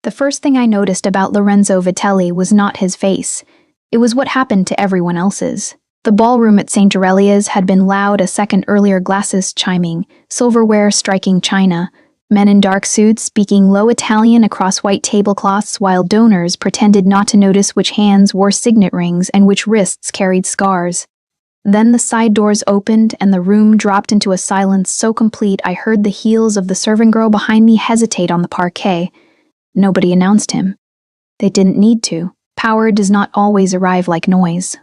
The first thing I noticed about Lorenzo Vitelli was not his face. It was what happened to everyone else's. The ballroom at St. Aurelia's had been loud a second earlier, glasses chiming, silverware striking china, men in dark suits speaking low Italian across white tablecloths while donors pretended not to notice which hands wore signet rings and which wrists carried scars. Then the side doors opened and the room dropped into a silence so complete I heard the heels of the serving girl behind me hesitate on the parquet. Nobody announced him. They didn't need to. Power does not always arrive like noise.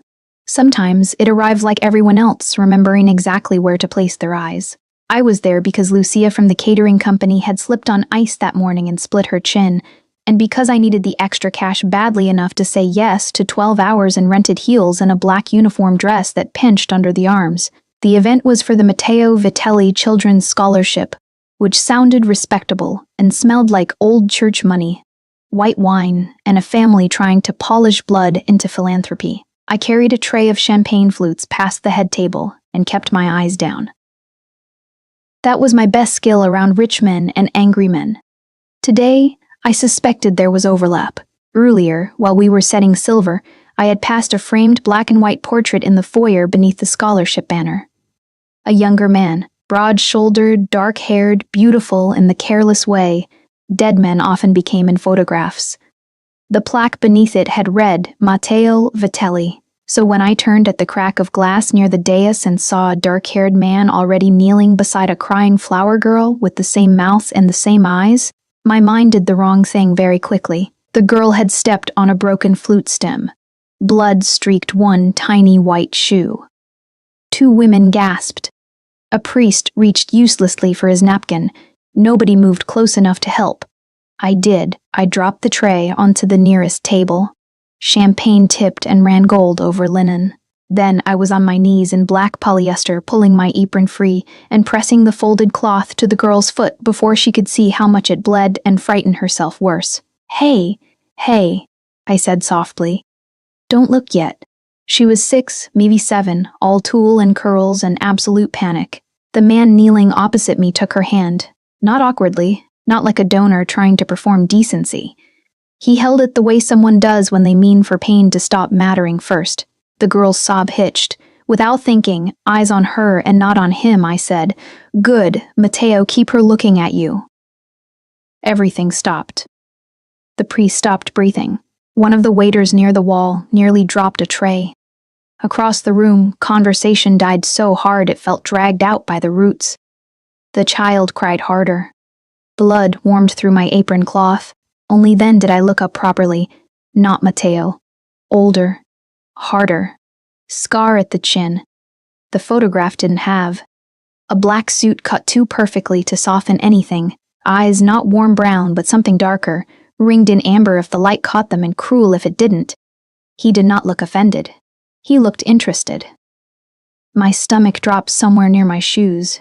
Sometimes it arrives like everyone else, remembering exactly where to place their eyes. I was there because Lucia from the catering company had slipped on ice that morning and split her chin, and because I needed the extra cash badly enough to say yes to 12 hours in rented heels and a black uniform dress that pinched under the arms. The event was for the Matteo Vitelli Children's Scholarship, which sounded respectable and smelled like old church money, white wine, and a family trying to polish blood into philanthropy. I carried a tray of champagne flutes past the head table and kept my eyes down. That was my best skill around rich men and angry men. Today, I suspected there was overlap. Earlier, while we were setting silver, I had passed a framed black and white portrait in the foyer beneath the scholarship banner. A younger man, broad-shouldered, dark-haired, beautiful in the careless way dead men often became in photographs. The plaque beneath it had read, Matteo Vitelli, so when I turned at the crack of glass near the dais and saw a dark-haired man already kneeling beside a crying flower girl with the same mouth and the same eyes, my mind did the wrong thing very quickly. The girl had stepped on a broken flute stem. Blood streaked one tiny white shoe. Two women gasped. A priest reached uselessly for his napkin. Nobody moved close enough to help. I did. I dropped the tray onto the nearest table. Champagne tipped and ran gold over linen. Then I was on my knees in black polyester, pulling my apron free and pressing the folded cloth to the girl's foot before she could see how much it bled and frighten herself worse. Hey, I said softly. Don't look yet. She was 6, maybe 7, all tulle and curls and absolute panic. The man kneeling opposite me took her hand, not awkwardly, not like a donor trying to perform decency. He held it the way someone does when they mean for pain to stop mattering first. The girl's sob hitched. Without thinking, eyes on her and not on him, I said, "Good, Matteo, keep her looking at you." Everything stopped. The priest stopped breathing. One of the waiters near the wall nearly dropped a tray. Across the room, conversation died so hard it felt dragged out by the roots. The child cried harder. Blood warmed through my apron cloth. Only then did I look up properly. Not Matteo. Older. Harder. Scar at the chin. The photograph didn't have. A black suit cut too perfectly to soften anything. Eyes not warm brown but something darker, ringed in amber if the light caught them and cruel if it didn't. He did not look offended. He looked interested. My stomach dropped somewhere near my shoes.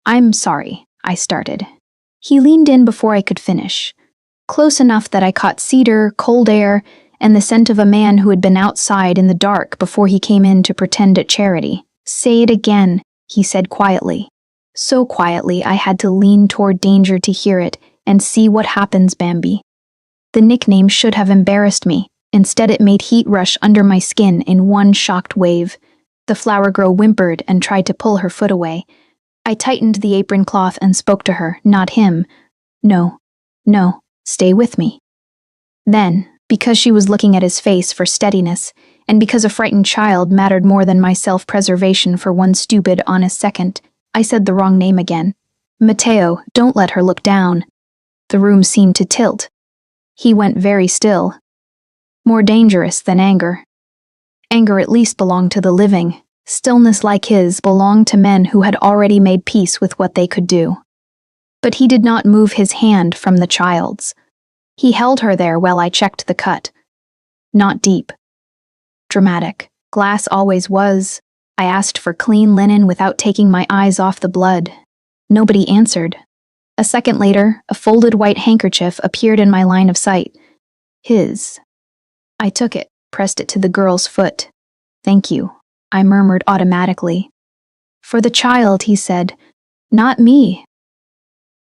"I'm sorry," I started. He leaned in before I could finish. Close enough that I caught cedar, cold air, and the scent of a man who had been outside in the dark before he came in to pretend at charity. "Say it again," he said quietly. So quietly I had to lean toward danger to hear it and see what happens, Bambi. The nickname should have embarrassed me. Instead, it made heat rush under my skin in one shocked wave. The flower girl whimpered and tried to pull her foot away. I tightened the apron cloth and spoke to her, not him. No, stay with me." Then, because she was looking at his face for steadiness, and because a frightened child mattered more than my self-preservation for one stupid, honest second, I said the wrong name again. "Matteo, don't let her look down." The room seemed to tilt. He went very still. More dangerous than anger. Anger at least belonged to the living. Stillness like his belonged to men who had already made peace with what they could do. But he did not move his hand from the child's. He held her there while I checked the cut. Not deep. Dramatic. Glass always was. I asked for clean linen without taking my eyes off the blood. Nobody answered. A second later, a folded white handkerchief appeared in my line of sight. His. I took it, pressed it to the girl's foot. "Thank you," I murmured automatically. "For the child," he said. "Not me."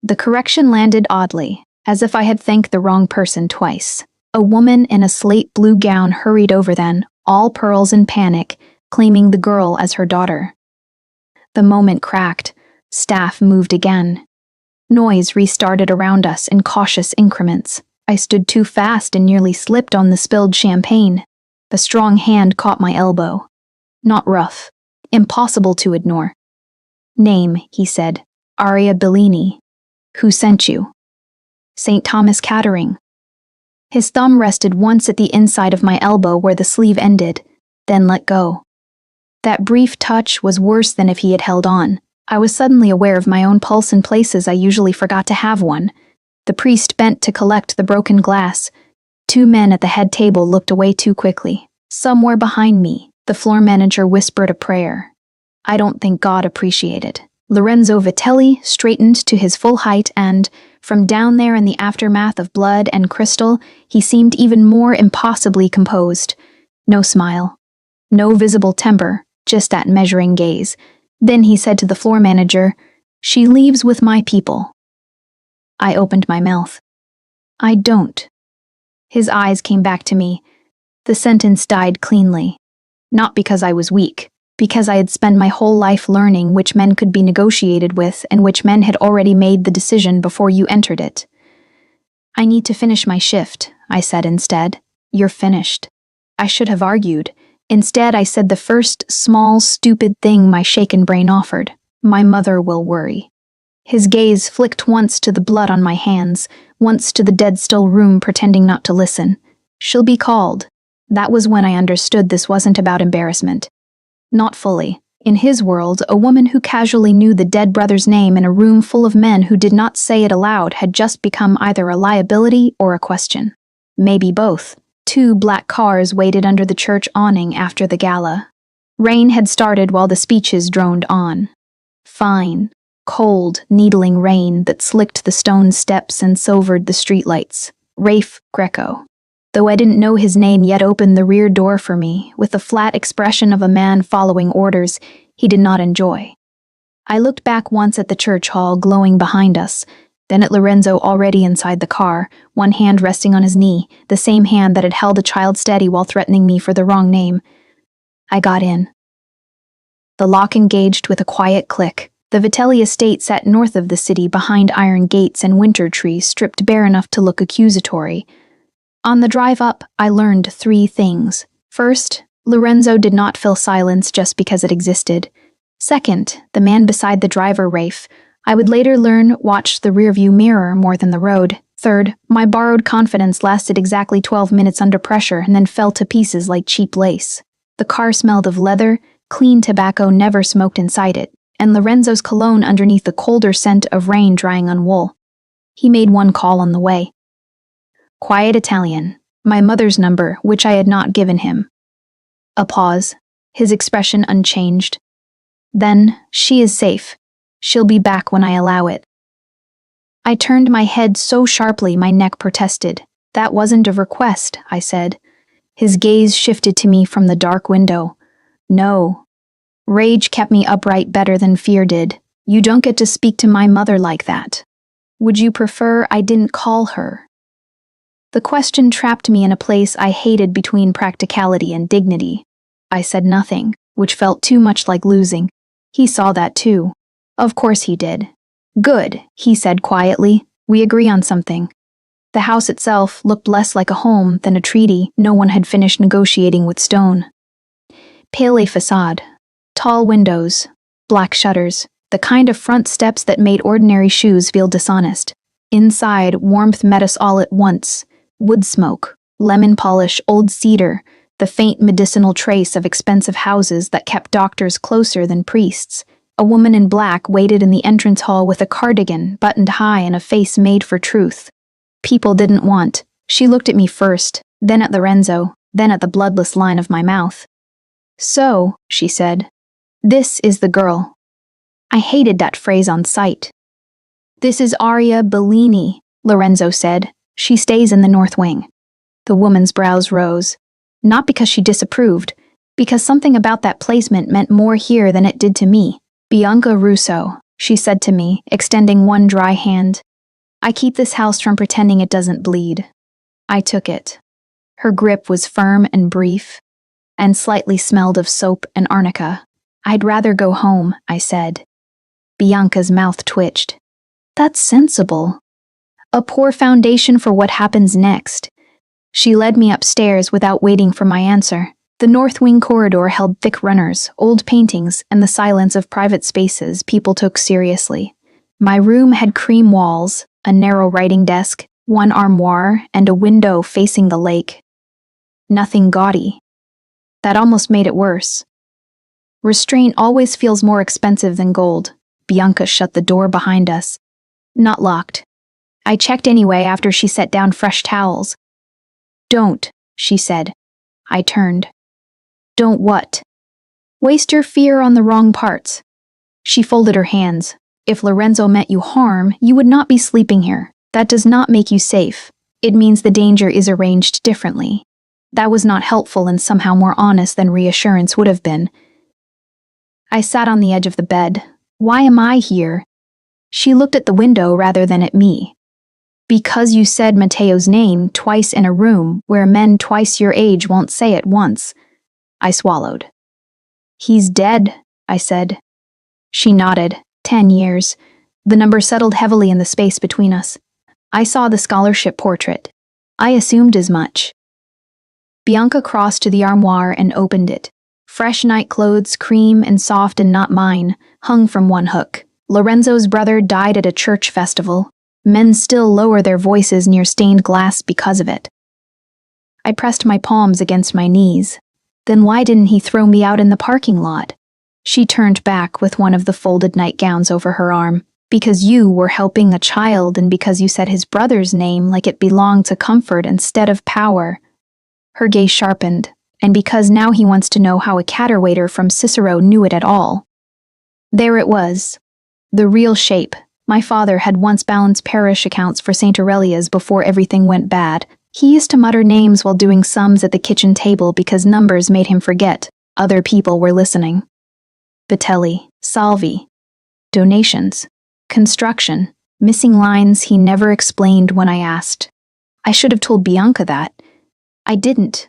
The correction landed oddly. as if I had thanked the wrong person twice. A woman in a slate blue gown hurried over then, all pearls in panic, claiming the girl as her daughter. The moment cracked. Staff moved again. Noise restarted around us in cautious increments. I stood too fast and nearly slipped on the spilled champagne. A strong hand caught my elbow. Not rough. Impossible to ignore. "Name," he said. "Aria Bellini. Who sent you?" "St. Thomas Kettering." His thumb rested once at the inside of my elbow where the sleeve ended, then let go. That brief touch was worse than if he had held on. I was suddenly aware of my own pulse in places I usually forgot to have one. The priest bent to collect the broken glass. Two men at the head table looked away too quickly. Somewhere behind me, the floor manager whispered a prayer. I don't think God appreciated. Lorenzo Vitelli straightened to his full height and, from down there in the aftermath of blood and crystal, he seemed even more impossibly composed. No smile. No visible temper, just that measuring gaze. Then he said to the floor manager, "She leaves with my people." I opened my mouth. "I don't." His eyes came back to me. The sentence died cleanly. Not because I was weak, because I had spent my whole life learning which men could be negotiated with and which men had already made the decision before you entered it. "I need to finish my shift," I said instead. "You're finished." I should have argued. Instead, I said the first small, stupid thing my shaken brain offered. "My mother will worry." His gaze flicked once to the blood on my hands, once to the dead-still room pretending not to listen. "She'll be called." That was when I understood this wasn't about embarrassment. Not fully. In his world, a woman who casually knew the dead brother's name in a room full of men who did not say it aloud had just become either a liability or a question. Maybe both. 2 black cars waited under the church awning after the gala. Rain had started while the speeches droned on. Fine, cold, needling rain that slicked the stone steps and silvered the streetlights. Rafe Greco. Though I didn't know his name yet, opened the rear door for me, with the flat expression of a man following orders he did not enjoy. I looked back once at the church hall glowing behind us, then at Lorenzo already inside the car, one hand resting on his knee, the same hand that had held a child steady while threatening me for the wrong name. I got in. The lock engaged with a quiet click. The Vitelli estate sat north of the city behind iron gates and winter trees stripped bare enough to look accusatory. On the drive up, I learned 3 things. First, Lorenzo did not fill silence just because it existed. Second, the man beside the driver, Rafe, I would later learn watched the rearview mirror more than the road. Third, my borrowed confidence lasted exactly 12 minutes under pressure and then fell to pieces like cheap lace. The car smelled of leather, clean tobacco never smoked inside it, and Lorenzo's cologne underneath the colder scent of rain drying on wool. He made one call on the way. Quiet Italian, my mother's number, which I had not given him. A pause, his expression unchanged. Then, "She is safe. She'll be back when I allow it." I turned my head so sharply my neck protested. "That wasn't a request," I said. His gaze shifted to me from the dark window. "No." Rage kept me upright better than fear did. "You don't get to speak to my mother like that. Would you prefer I didn't call her?" The question trapped me in a place I hated between practicality and dignity. I said nothing, which felt too much like losing. He saw that too. Of course he did. "Good," he said quietly. "We agree on something." The house itself looked less like a home than a treaty no one had finished negotiating with stone. Pale facade, tall windows, black shutters, the kind of front steps that made ordinary shoes feel dishonest. Inside, warmth met us all at once. Wood smoke, lemon polish, old cedar, the faint medicinal trace of expensive houses that kept doctors closer than priests. A woman in black waited in the entrance hall with a cardigan buttoned high and a face made for truth. People didn't want. She looked at me first, then at Lorenzo, then at the bloodless line of my mouth. "So," she said, "this is the girl." I hated that phrase on sight. "This is Aria Bellini," Lorenzo said. "She stays in the north wing." The woman's brows rose. Not because she disapproved, because something about that placement meant more here than it did to me. "Bianca Russo," she said to me, extending one dry hand. I keep this house from pretending it doesn't bleed. I took it. Her grip was firm and brief, and slightly smelled of soap and arnica. I'd rather go home, I said. Bianca's mouth twitched. That's sensible. A poor foundation for what happens next. She led me upstairs without waiting for my answer. The north wing corridor held thick runners, old paintings, and the silence of private spaces people took seriously. My room had cream walls, a narrow writing desk, one armoire, and a window facing the lake. Nothing gaudy. That almost made it worse. Restraint always feels more expensive than gold. Bianca shut the door behind us. Not locked. I checked anyway after she set down fresh towels. Don't, she said. I turned. Don't what? Waste your fear on the wrong parts. She folded her hands. If Lorenzo meant you harm, you would not be sleeping here. That does not make you safe. It means the danger is arranged differently. That was not helpful and somehow more honest than reassurance would have been. I sat on the edge of the bed. Why am I here? She looked at the window rather than at me. Because you said Matteo's name twice in a room where men twice your age won't say it once. I swallowed. He's dead, I said. She nodded. 10 years. The number settled heavily in the space between us. I saw the scholarship portrait. I assumed as much. Bianca crossed to the armoire and opened it. Fresh night clothes, cream and soft and not mine, hung from one hook. Lorenzo's brother died at a church festival. Men still lower their voices near stained glass because of it. I pressed my palms against my knees. Then why didn't he throw me out in the parking lot? She turned back with one of the folded nightgowns over her arm. Because you were helping a child and because you said his brother's name like it belonged to comfort instead of power. Her gaze sharpened, and because now he wants to know how a caterwaiter from Cicero knew it at all. There it was. The real shape. My father had once balanced parish accounts for St. Aurelia's before everything went bad. He used to mutter names while doing sums at the kitchen table because numbers made him forget. Other people were listening. Vitelli, Salvi, donations, construction, missing lines he never explained when I asked. I should have told Bianca that. I didn't.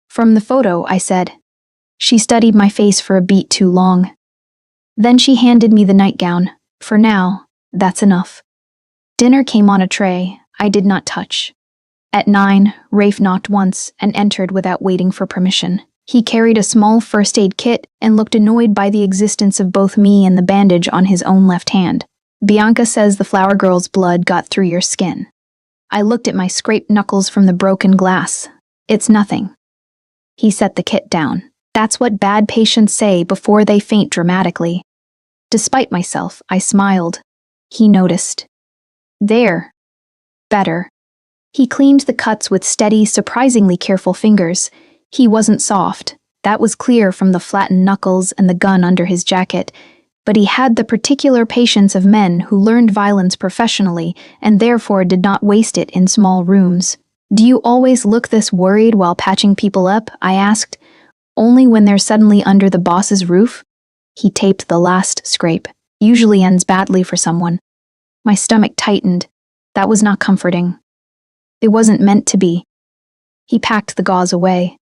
From the photo, I said. She studied my face for a beat too long. Then she handed me the nightgown. For now, that's enough. Dinner came on a tray I did not touch. At 9, Rafe knocked once and entered without waiting for permission. He carried a small first aid kit and looked annoyed by the existence of both me and the bandage on his own left hand. Bianca says the flower girl's blood got through your skin. I looked at my scraped knuckles from the broken glass. It's nothing. He set the kit down. That's what bad patients say before they faint dramatically. Despite myself, I smiled. He noticed. There. Better. He cleaned the cuts with steady, surprisingly careful fingers. He wasn't soft. That was clear from the flattened knuckles and the gun under his jacket. But he had the particular patience of men who learned violence professionally and therefore did not waste it in small rooms. Do you always look this worried while patching people up? I asked. Only when they're suddenly under the boss's roof? He taped the last scrape. Usually ends badly for someone. My stomach tightened. That was not comforting. It wasn't meant to be. He packed the gauze away.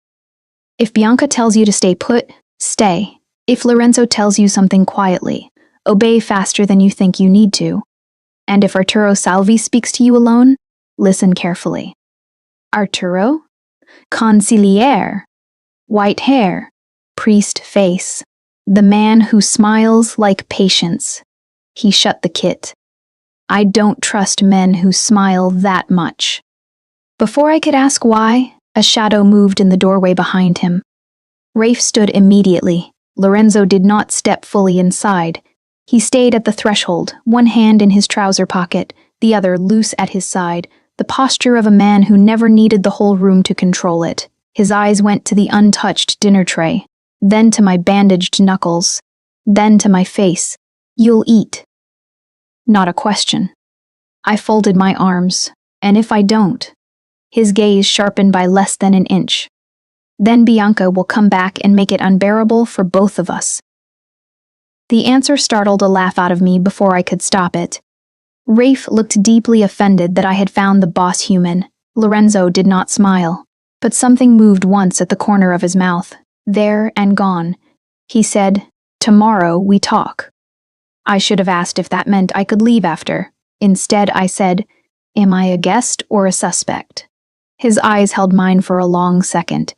If Bianca tells you to stay put, stay. If Lorenzo tells you something quietly, obey faster than you think you need to. And if Arturo Salvi speaks to you alone, listen carefully. Arturo? Consigliere. White hair. Priest face. The man who smiles like patience. He shut the kit. I don't trust men who smile that much. Before I could ask why, a shadow moved in the doorway behind him. Rafe stood immediately. Lorenzo did not step fully inside. He stayed at the threshold, one hand in his trouser pocket, the other loose at his side, the posture of a man who never needed the whole room to control it. His eyes went to the untouched dinner tray, then to my bandaged knuckles, then to my face. You'll eat. Not a question. I folded my arms, and if I don't? His gaze sharpened by less than an inch. Then Bianca will come back and make it unbearable for both of us. The answer startled a laugh out of me before I could stop it. Rafe looked deeply offended that I had found the boss human. Lorenzo did not smile, but something moved once at the corner of his mouth. There and gone. He said, "Tomorrow we talk." I should have asked if that meant I could leave after. Instead, I said, "Am I a guest or a suspect?" His eyes held mine for a long second.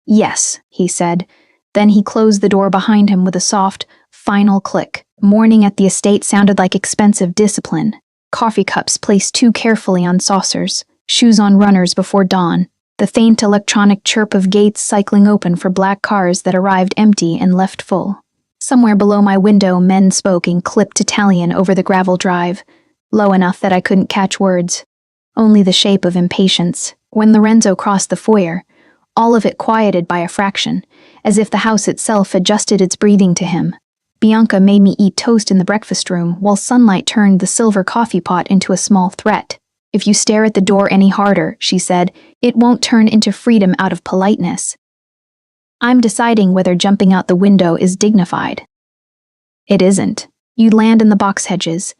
"Yes," he said. Then he closed the door behind him with a soft, final click. Morning at the estate sounded like expensive discipline. Coffee cups placed too carefully on saucers, shoes on runners before dawn, the faint electronic chirp of gates cycling open for black cars that arrived empty and left full. Somewhere below my window, men spoke in clipped Italian over the gravel drive, low enough that I couldn't catch words. Only the shape of impatience. When Lorenzo crossed the foyer, all of it quieted by a fraction, as if the house itself adjusted its breathing to him. Bianca made me eat toast in the breakfast room, while sunlight turned the silver coffee pot into a small threat. "If you stare at the door any harder," she said, "it won't turn into freedom out of politeness." I'm deciding whether jumping out the window is dignified. It isn't. You'd land in the box hedges.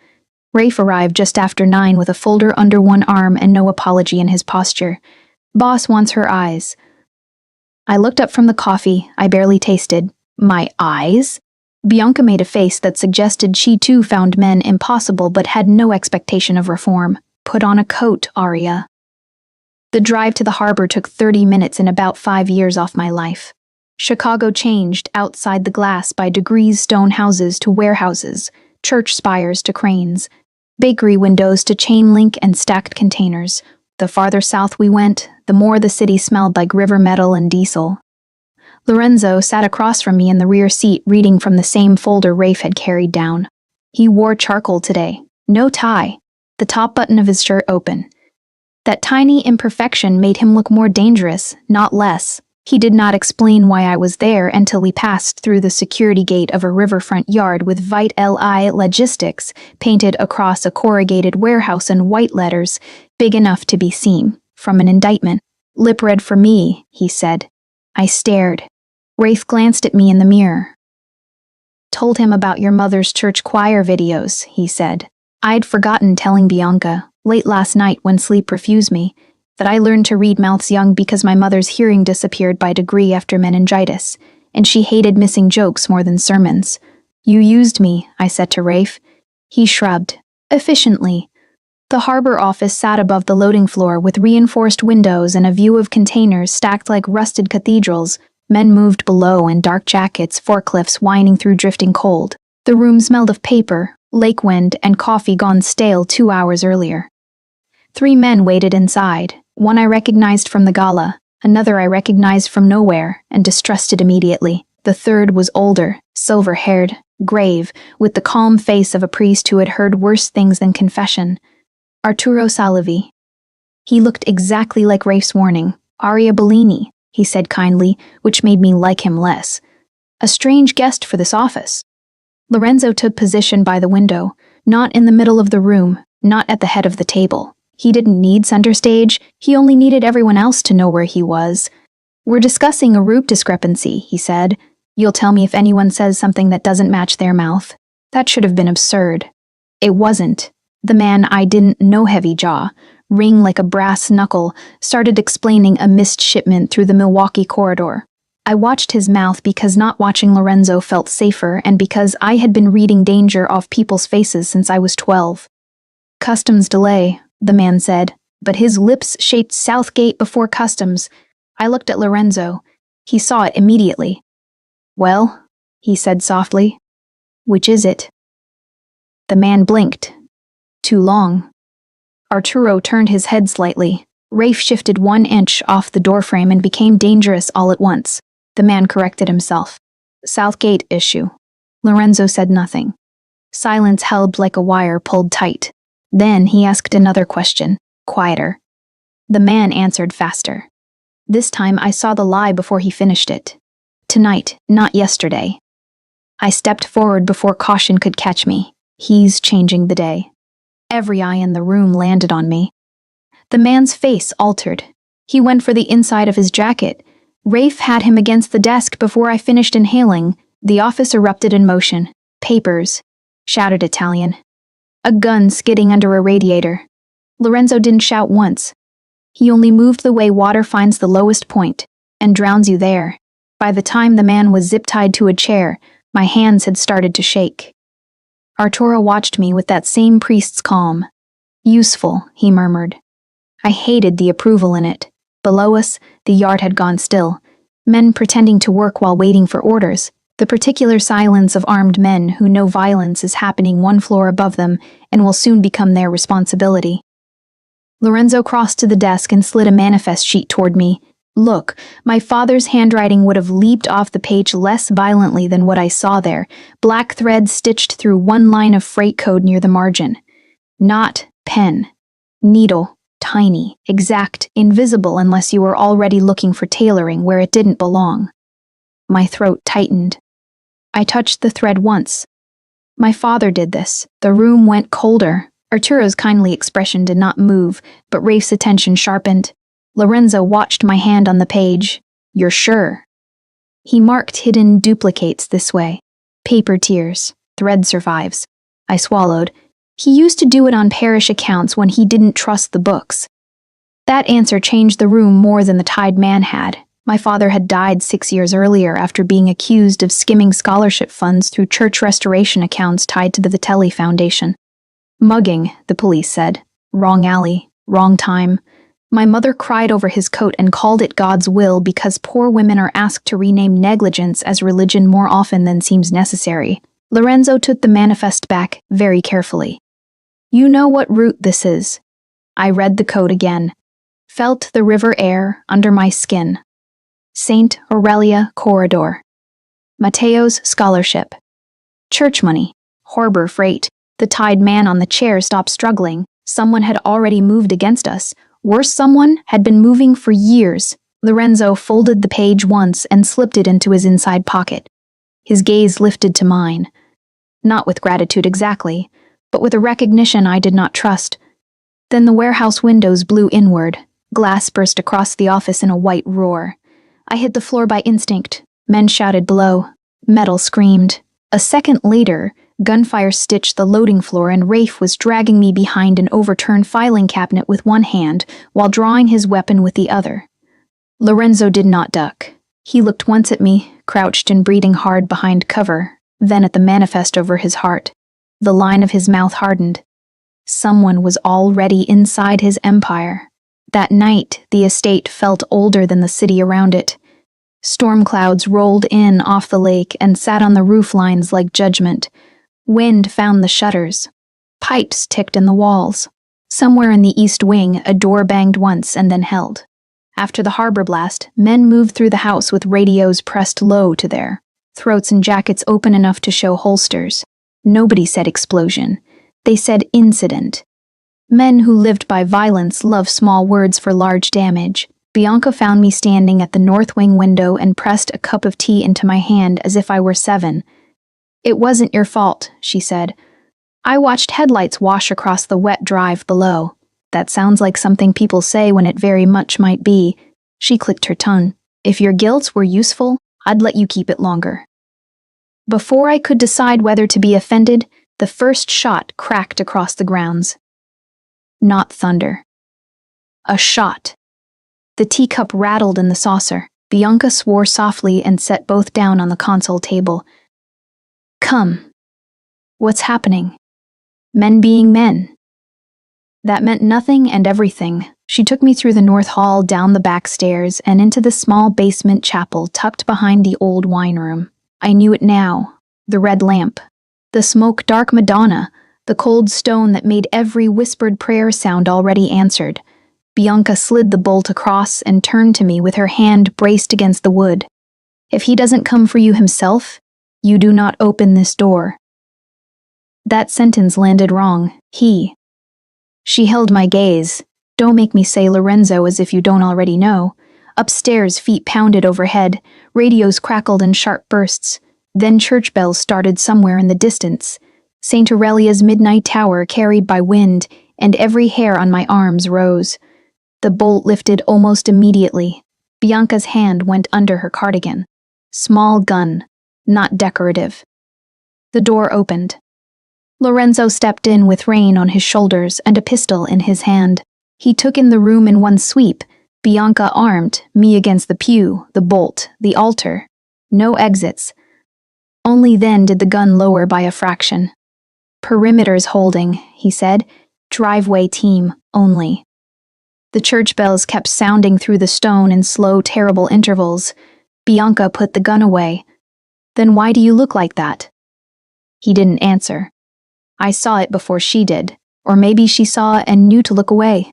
Rafe arrived just after 9 with a folder under one arm and no apology in his posture. "Boss wants her eyes." I looked up from the coffee I barely tasted. "My eyes?" Bianca made a face that suggested she too found men impossible but had no expectation of reform. "Put on a coat, Aria." The drive to the harbor took 30 minutes and about 5 years off my life. Chicago changed outside the glass by degrees, stone houses to warehouses, church spires to cranes, bakery windows to chain link and stacked containers. The farther south we went, the more the city smelled like river metal and diesel. Lorenzo sat across from me in the rear seat, reading from the same folder Rafe had carried down. He wore charcoal today, no tie, the top button of his shirt open. That tiny imperfection made him look more dangerous, not less. He did not explain why I was there until we passed through the security gate of a riverfront yard with Vite Li Logistics painted across a corrugated warehouse in white letters, big enough to be seen from an indictment. "Lip read for me," he said. I stared. Rafe glanced at me in the mirror. "Told him about your mother's church choir videos," he said. I'd forgotten telling Bianca, late last night when sleep refused me, that I learned to read mouths young because my mother's hearing disappeared by degree after meningitis, and she hated missing jokes more than sermons. "You used me," I said to Rafe. He shrugged. "Efficiently." The harbor office sat above the loading floor with reinforced windows and a view of containers stacked like rusted cathedrals. Men moved below in dark jackets, forklifts whining through drifting cold. The room smelled of paper, lake wind, and coffee gone stale 2 hours earlier. 3 men waited inside. One I recognized from the gala, another I recognized from nowhere and distrusted immediately. The third was older, silver-haired, grave, with the calm face of a priest who had heard worse things than confession. Arturo Salivi. He looked exactly like Rafe's warning. "Aria Bellini," he said kindly, which made me like him less. A strange guest for this office. Lorenzo took position by the window, not in the middle of the room, not at the head of the table. He didn't need center stage, he only needed everyone else to know where he was. "We're discussing a root discrepancy," he said. "You'll tell me if anyone says something that doesn't match their mouth." That should have been absurd. It wasn't. The man I didn't know, heavy jaw, ring like a brass knuckle, started explaining a missed shipment through the Milwaukee corridor. I watched his mouth because not watching Lorenzo felt safer and because I had been reading danger off people's faces since I was 12. "Customs delay," the man said, but his lips shaped Southgate before customs. I looked at Lorenzo. He saw it immediately. "Well," he said softly, "which is it?" The man blinked. "Too long." Arturo turned his head slightly. Rafe shifted 1 inch off the doorframe and became dangerous all at once. The man corrected himself. "Southgate issue." Lorenzo said nothing. Silence held like a wire pulled tight. Then he asked another question, quieter. The man answered faster. This time I saw the lie before he finished it. "Tonight, not yesterday." I stepped forward before caution could catch me. He's changing the day. Every eye in the room landed on me. The man's face altered. He went for the inside of his jacket. Rafe had him against the desk before I finished inhaling. The office erupted in motion. "Papers," shouted Italian. a gun skidding under a radiator. Lorenzo didn't shout once. He only moved the way water finds the lowest point and drowns you there. By the time the man was zip-tied to a chair, my hands had started to shake. Arturo watched me with that same priest's calm. Useful, he murmured. I hated the approval in it. Below us, the yard had gone still. Men pretending to work while waiting for orders. The particular silence of armed men who know violence is happening one floor above them and will soon become their responsibility. Lorenzo crossed to the desk and slid a manifest sheet toward me. Look, my father's handwriting would have leaped off the page less violently than what I saw there, black thread stitched through one line of freight code near the margin. Not pen. Needle. Tiny, exact, invisible unless you were already looking for tailoring where it didn't belong. My throat tightened. I touched the thread once. My father did this. The room went colder. Arturo's kindly expression did not move, but Rafe's attention sharpened. Lorenzo watched my hand on the page. You're sure? He marked hidden duplicates this way. Paper tears. Thread survives. I swallowed. He used to do it on parish accounts when he didn't trust the books. That answer changed the room more than the tied man had. My father had died 6 years earlier after being accused of skimming scholarship funds through church restoration accounts tied to the Vitelli Foundation. Mugging, the police said. Wrong alley, wrong time. My mother cried over his coat and called it God's will because poor women are asked to rename negligence as religion more often than seems necessary. Lorenzo took the manifest back very carefully. You know what route this is. I read the code again. Felt the river air under my skin. St. Aurelia Corridor. Mateo's scholarship. Church money. Harbor freight. The tied man on the chair stopped struggling. Someone had already moved against us. Worse, someone had been moving for years. Lorenzo folded the page once and slipped it into his inside pocket. His gaze lifted to mine. Not with gratitude exactly, but with a recognition I did not trust. Then the warehouse windows blew inward. Glass burst across the office in a white roar. I hit the floor by instinct. Men shouted below. Metal screamed. A second later, gunfire stitched the loading floor and Rafe was dragging me behind an overturned filing cabinet with one hand while drawing his weapon with the other. Lorenzo did not duck. He looked once at me, crouched and breathing hard behind cover, then at the manifest over his heart. The line of his mouth hardened. Someone was already inside his empire. That night, the estate felt older than the city around it. Storm clouds rolled in off the lake and sat on the roof lines like judgment. Wind found the shutters. Pipes ticked in the walls. Somewhere in the east wing, a door banged once and then held. After the harbor blast, men moved through the house with radios pressed low to their throats and jackets open enough to show holsters. Nobody said explosion. They said incident. Men who lived by violence love small words for large damage. Bianca found me standing at the north wing window and pressed a cup of tea into my hand as if I were 7. It wasn't your fault, she said. I watched headlights wash across the wet drive below. That sounds like something people say when it very much might be. She clicked her tongue. If your guilt were useful, I'd let you keep it longer. Before I could decide whether to be offended, the first shot cracked across the grounds. Not thunder. A shot. The teacup rattled in the saucer. Bianca swore softly and set both down on the console table. Come. What's happening? Men being men. That meant nothing and everything. She took me through the north hall, down the back stairs, and into the small basement chapel tucked behind the old wine room. I knew it now. The red lamp. The smoke-dark Madonna. The cold stone that made every whispered prayer sound already answered. Bianca slid the bolt across and turned to me with her hand braced against the wood. If he doesn't come for you himself, you do not open this door. That sentence landed wrong. He. She held my gaze. Don't make me say Lorenzo as if you don't already know. Upstairs, feet pounded overhead. Radios crackled in sharp bursts. Then church bells started somewhere in the distance. St. Aurelia's midnight tower carried by wind, and every hair on my arms rose. The bolt lifted almost immediately. Bianca's hand went under her cardigan. Small gun, not decorative. The door opened. Lorenzo stepped in with Rain on his shoulders and a pistol in his hand. He took in the room in one sweep, Bianca armed, me against the pew, the bolt, the altar. No exits. Only then did the gun lower by a fraction. Perimeter's holding, he said. Driveway team, only. The church bells kept sounding through the stone in slow, terrible intervals. Bianca put the gun away. Then why do you look like that? He didn't answer. I saw it before she did, or maybe she saw and knew to look away.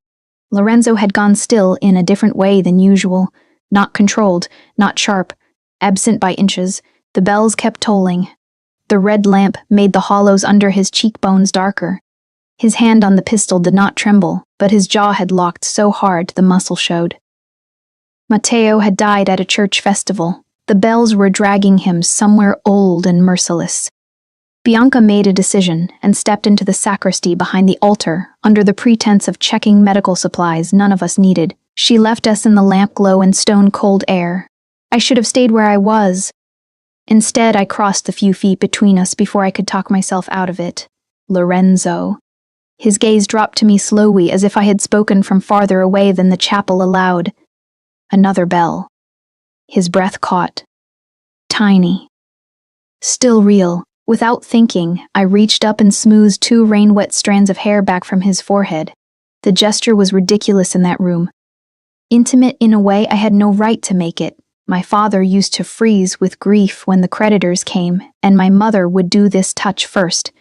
Lorenzo had gone still in a different way than usual, not controlled, not sharp, absent by inches. The bells kept tolling. The red lamp made the hollows under his cheekbones darker. His hand on the pistol did not tremble, but his jaw had locked so hard the muscle showed. Matteo had died at a church festival. The bells were dragging him somewhere old and merciless. Bianca made a decision and stepped into the sacristy behind the altar under the pretense of checking medical supplies none of us needed. She left us in the lamp glow and stone-cold air. I should have stayed where I was. Instead, I crossed the few feet between us before I could talk myself out of it. Lorenzo. His gaze dropped to me slowly as if I had spoken from farther away than the chapel allowed. Another bell. His breath caught. Tiny. Still real. Without thinking, I reached up and smoothed 2 rain-wet strands of hair back from his forehead. The gesture was ridiculous in that room. Intimate in a way I had no right to make it. My father used to freeze with grief when the creditors came, and my mother would do this touch first.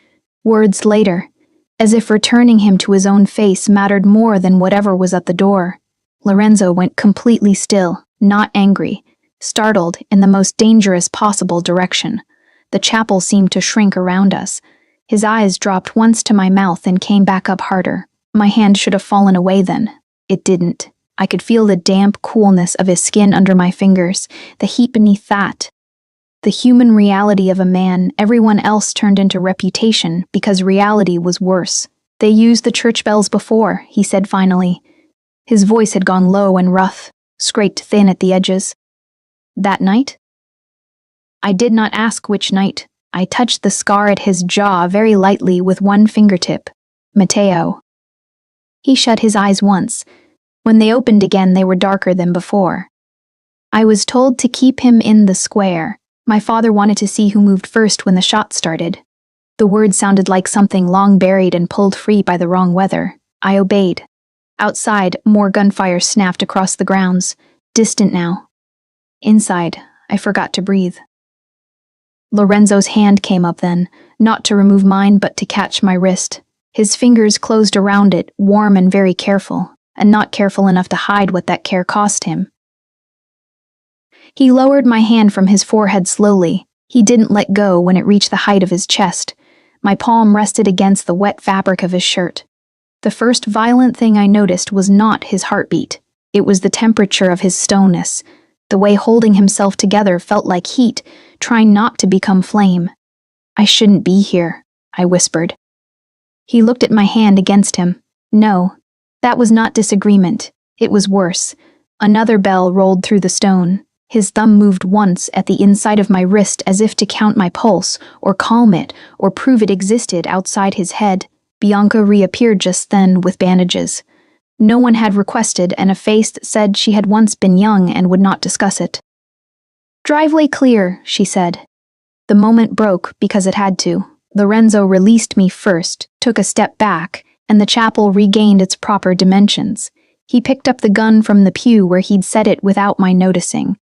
Words later, as if returning him to his own face mattered more than whatever was at the door. Lorenzo went completely still, not angry, startled in the most dangerous possible direction. The chapel seemed to shrink around us. His eyes dropped once to my mouth and came back up harder. My hand should have fallen away then. It didn't. I could feel the damp coolness of his skin under my fingers, the heat beneath that. The human reality of a man everyone else turned into reputation because reality was worse. They used the church bells before, he said finally. His voice had gone low and rough, scraped thin at the edges. That night? I did not ask which night. I touched the scar at his jaw very lightly with one fingertip. Matteo. He shut his eyes once. When they opened again, they were darker than before. I was told to keep him in the square. My father wanted to see who moved first when the shot started. The word sounded like something long buried and pulled free by the wrong weather. I obeyed. Outside, more gunfire snapped across the grounds, distant now. Inside, I forgot to breathe. Lorenzo's hand came up then, not to remove mine but to catch my wrist. His fingers closed around it, warm and very careful, and not careful enough to hide what that care cost him. He lowered my hand from his forehead slowly. He didn't let go when it reached the height of his chest. My palm rested against the wet fabric of his shirt. The first violent thing I noticed was not his heartbeat. It was the temperature of his stoneness. The way holding himself together felt like heat, trying not to become flame. I shouldn't be here, I whispered. He looked at my hand against him. No, that was not disagreement. It was worse. Another bell rolled through the stone. His thumb moved once at the inside of my wrist as if to count my pulse, or calm it, or prove it existed outside his head. Bianca reappeared just then with bandages. No one had requested, and a face that said she had once been young and would not discuss it. Driveway clear, she said. The moment broke because it had to. Lorenzo released me first, took a step back, and the chapel regained its proper dimensions. He picked up the gun from the pew where he'd set it without my noticing.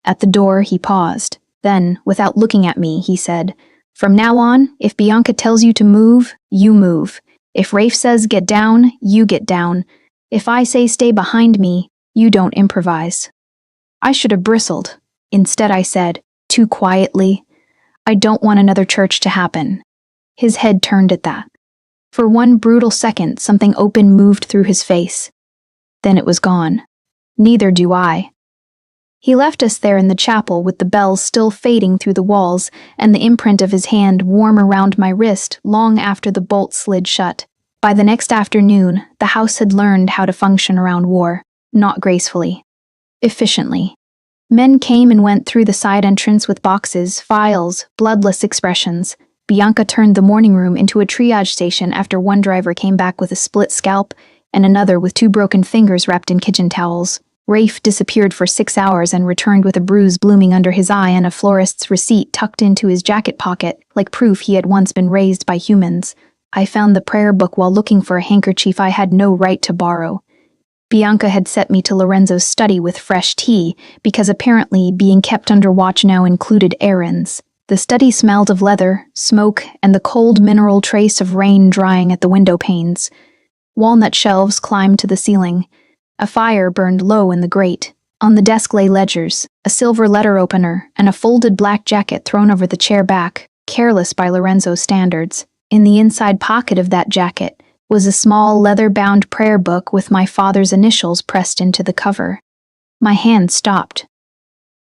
At the door, he paused. Then, without looking at me, he said, "From now on, if Bianca tells you to move, you move. If Rafe says get down, you get down. If I say stay behind me, you don't improvise." I should have bristled. Instead I said, too quietly, "I don't want another church to happen." His head turned at that. For one brutal second, something open moved through his face. Then it was gone. Neither do I. He left us there in the chapel with the bells still fading through the walls and the imprint of his hand warm around my wrist long after the bolt slid shut. By the next afternoon, the house had learned how to function around war, not gracefully, efficiently. Men came and went through the side entrance with boxes, files, bloodless expressions. Bianca turned the morning room into a triage station after one driver came back with a split scalp and another with 2 broken fingers wrapped in kitchen towels. Rafe disappeared for 6 hours and returned with a bruise blooming under his eye and a florist's receipt tucked into his jacket pocket, like proof he had once been raised by humans. I found the prayer book while looking for a handkerchief I had no right to borrow. Bianca had sent me to Lorenzo's study with fresh tea, because apparently being kept under watch now included errands. The study smelled of leather, smoke, and the cold mineral trace of rain drying at the window panes. Walnut shelves climbed to the ceiling. A fire burned low in the grate. On the desk lay ledgers, a silver letter opener, and a folded black jacket thrown over the chair back, careless by Lorenzo's standards. In the inside pocket of that jacket was a small leather-bound prayer book with my father's initials pressed into the cover. My hand stopped.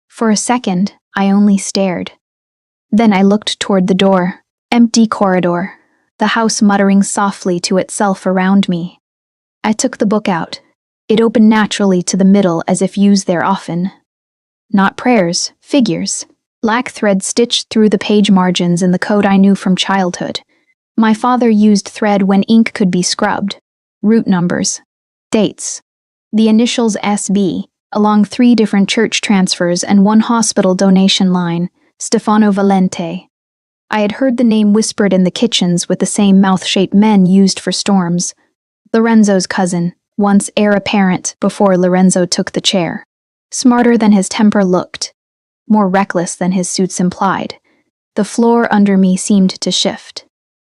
For a second, I only stared. Then I looked toward the door. Empty corridor. The house muttering softly to itself around me. I took the book out. It opened naturally to the middle as if used there often. Not prayers, figures. Black thread stitched through the page margins in the code I knew from childhood. My father used thread when ink could be scrubbed. Root numbers. Dates. The initials SB, along 3 different church transfers and 1 hospital donation line, Stefano Valente. I had heard the name whispered in the kitchens with the same mouth-shaped men used for storms. Lorenzo's cousin, once heir apparent before Lorenzo took the chair. Smarter than his temper looked. More reckless than his suits implied. The floor under me seemed to shift.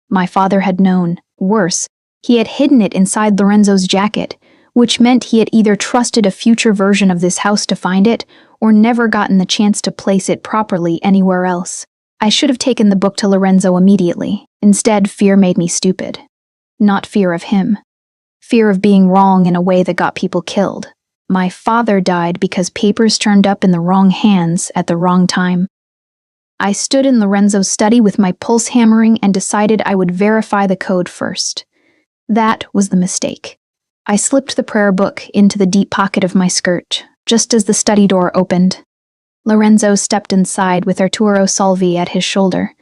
My father had known. Worse, he had hidden it inside Lorenzo's jacket, which meant he had either trusted a future version of this house to find it, or never gotten the chance to place it properly anywhere else. I should have taken the book to Lorenzo immediately. Instead, fear made me stupid. Not fear of him. Fear of being wrong in a way that got people killed. My father died because papers turned up in the wrong hands at the wrong time. I stood in Lorenzo's study with my pulse hammering and decided I would verify the code first. That was the mistake. I slipped the prayer book into the deep pocket of my skirt, just as the study door opened. Lorenzo stepped inside with Arturo Salvi at his shoulder.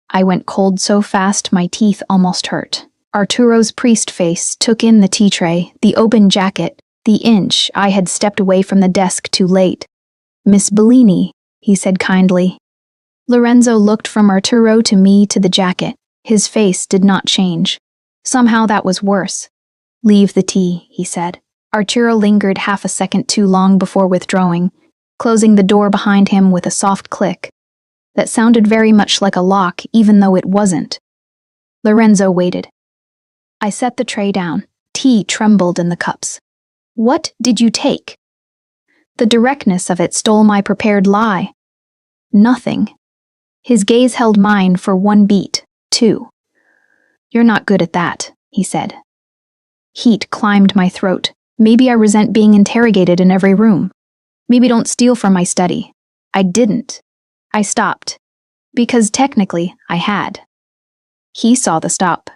I went cold so fast my teeth almost hurt. Arturo's priest face took in the tea tray, the open jacket, the inch I had stepped away from the desk too late. "Miss Bellini," he said kindly. Lorenzo looked from Arturo to me to the jacket. His face did not change. Somehow that was worse. "Leave the tea," he said. Arturo lingered half a second too long before withdrawing, closing the door behind him with a soft click. That sounded very much like a lock, even though it wasn't. Lorenzo waited. I set the tray down. Tea trembled in the cups. "What did you take?" The directness of it stole my prepared lie. "Nothing." His gaze held mine for 1 beat, 2. "You're not good at that," he said. Heat climbed my throat. Maybe I resent being interrogated in every room. Maybe don't steal from my study. I didn't. I stopped. Because technically, I had. He saw the stop.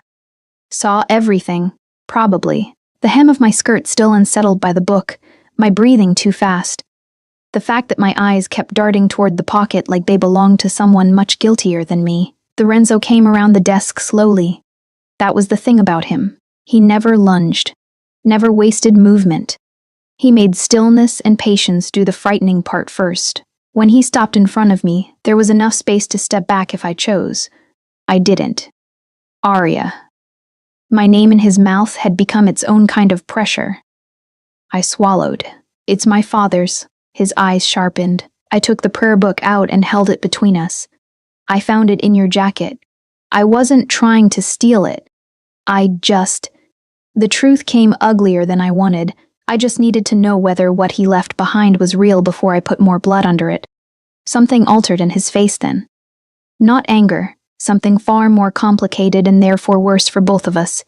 Saw everything, probably. The hem of my skirt still unsettled by the book, my breathing too fast. The fact that my eyes kept darting toward the pocket like they belonged to someone much guiltier than me. Lorenzo came around the desk slowly. That was the thing about him. He never lunged. Never wasted movement. He made stillness and patience do the frightening part first. When he stopped in front of me, there was enough space to step back if I chose. I didn't. Aria. My name in his mouth had become its own kind of pressure. I swallowed. "It's my father's." His eyes sharpened. I took the prayer book out and held it between us. "I found it in your jacket. I wasn't trying to steal it. The truth came uglier than I wanted. I just needed to know whether what he left behind was real before I put more blood under it. Something altered in his face then. Not anger, something far more complicated and therefore worse for both of us.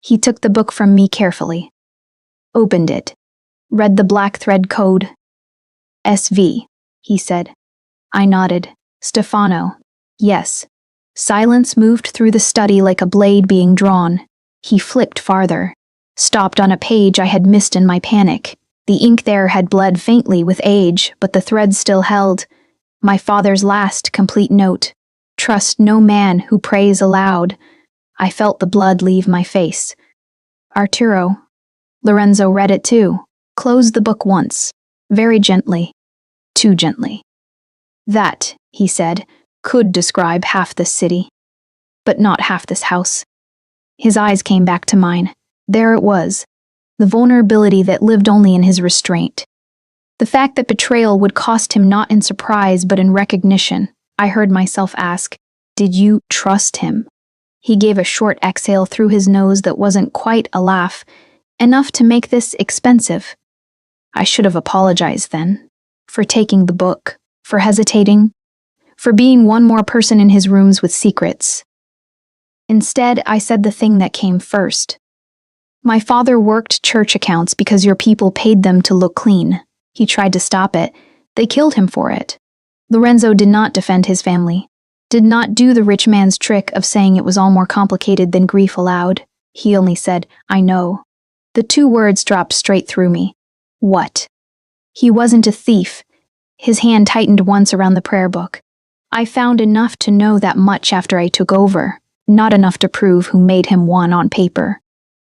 He took the book from me carefully. Opened it. Read the black thread code. "SV," he said. I nodded. "Stefano." "Yes." Silence moved through the study like a blade being drawn. He flipped farther. Stopped on a page I had missed in my panic. The ink there had bled faintly with age, but the thread still held. My father's last complete note. Trust no man who prays aloud. I felt the blood leave my face. Arturo. Lorenzo read it too. Closed the book once. Very gently. Too gently. That, he said, could describe half this city. But not half this house. His eyes came back to mine. There it was. The vulnerability that lived only in his restraint. The fact that betrayal would cost him not in surprise but in recognition. I heard myself ask, did you trust him? He gave a short exhale through his nose that wasn't quite a laugh, enough to make this expensive. I should have apologized then, for taking the book, for hesitating, for being one more person in his rooms with secrets. Instead, I said the thing that came first. My father worked church accounts because your people paid them to look clean. He tried to stop it. They killed him for it. Lorenzo did not defend his family, did not do the rich man's trick of saying it was all more complicated than grief allowed. He only said, I know. The two words dropped straight through me. What? He wasn't a thief. His hand tightened once around the prayer book. I found enough to know that much after I took over, not enough to prove who made him one on paper.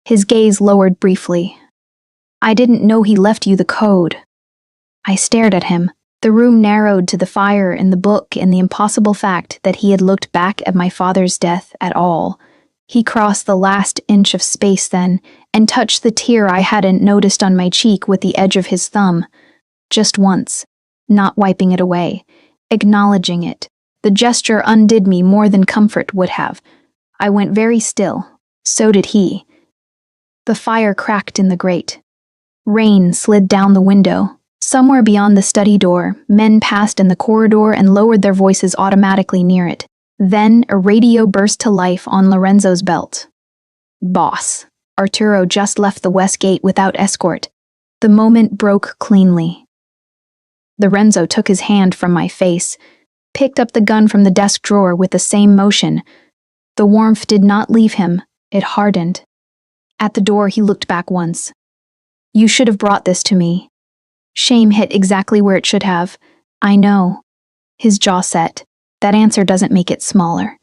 His gaze lowered briefly. I didn't know he left you the code. I stared at him. The room narrowed to the fire in the book and the impossible fact that he had looked back at my father's death at all. He crossed the last inch of space then, and touched the tear I hadn't noticed on my cheek with the edge of his thumb. Just once, not wiping it away, acknowledging it. The gesture undid me more than comfort would have. I went very still. So did he. The fire cracked in the grate. Rain slid down the window. Somewhere beyond the study door, men passed in the corridor and lowered their voices automatically near it. Then a radio burst to life on Lorenzo's belt. Boss. Arturo just left the west gate without escort. The moment broke cleanly. Lorenzo took his hand from my face, picked up the gun from the desk drawer with the same motion. The warmth did not leave him, it hardened. At the door he looked back once. You should have brought this to me. Shame hit exactly where it should have. I know. His jaw set. That answer doesn't make it smaller.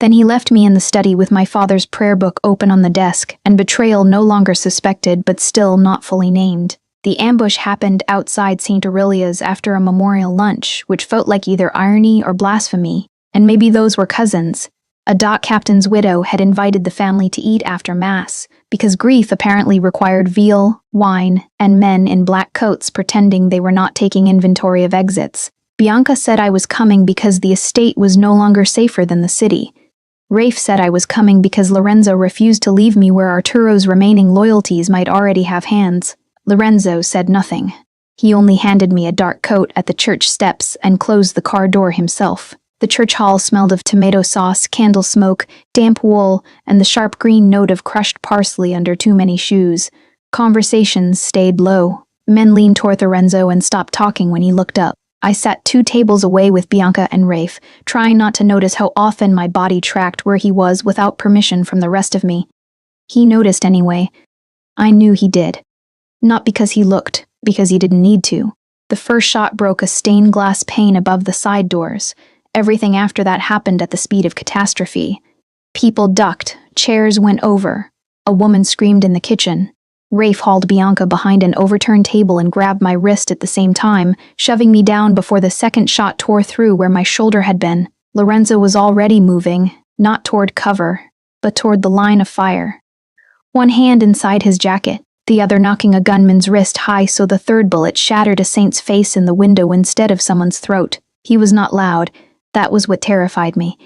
Then he left me in the study with my father's prayer book open on the desk, and betrayal no longer suspected but still not fully named. The ambush happened outside St. Aurelia's after a memorial lunch, which felt like either irony or blasphemy, and maybe those were cousins. A dock captain's widow had invited the family to eat after Mass, because grief apparently required veal, wine, and men in black coats pretending they were not taking inventory of exits. Bianca said I was coming because the estate was no longer safer than the city. Rafe said I was coming because Lorenzo refused to leave me where Arturo's remaining loyalties might already have hands. Lorenzo said nothing. He only handed me a dark coat at the church steps and closed the car door himself. The church hall smelled of tomato sauce, candle smoke, damp wool, and the sharp green note of crushed parsley under too many shoes. Conversations stayed low. Men leaned toward Lorenzo and stopped talking when he looked up. I sat 2 tables away with Bianca and Rafe, trying not to notice how often my body tracked where he was without permission from the rest of me. He noticed anyway. I knew he did. Not because he looked, because he didn't need to. The first shot broke a stained glass pane above the side doors. Everything after that happened at the speed of catastrophe. People ducked, chairs went over. A woman screamed in the kitchen. Rafe hauled Bianca behind an overturned table and grabbed my wrist at the same time, shoving me down before the second shot tore through where my shoulder had been. Lorenzo was already moving, not toward cover, but toward the line of fire. One hand inside his jacket, the other knocking a gunman's wrist high so the third bullet shattered a saint's face in the window instead of someone's throat. He was not loud. That was what terrified me.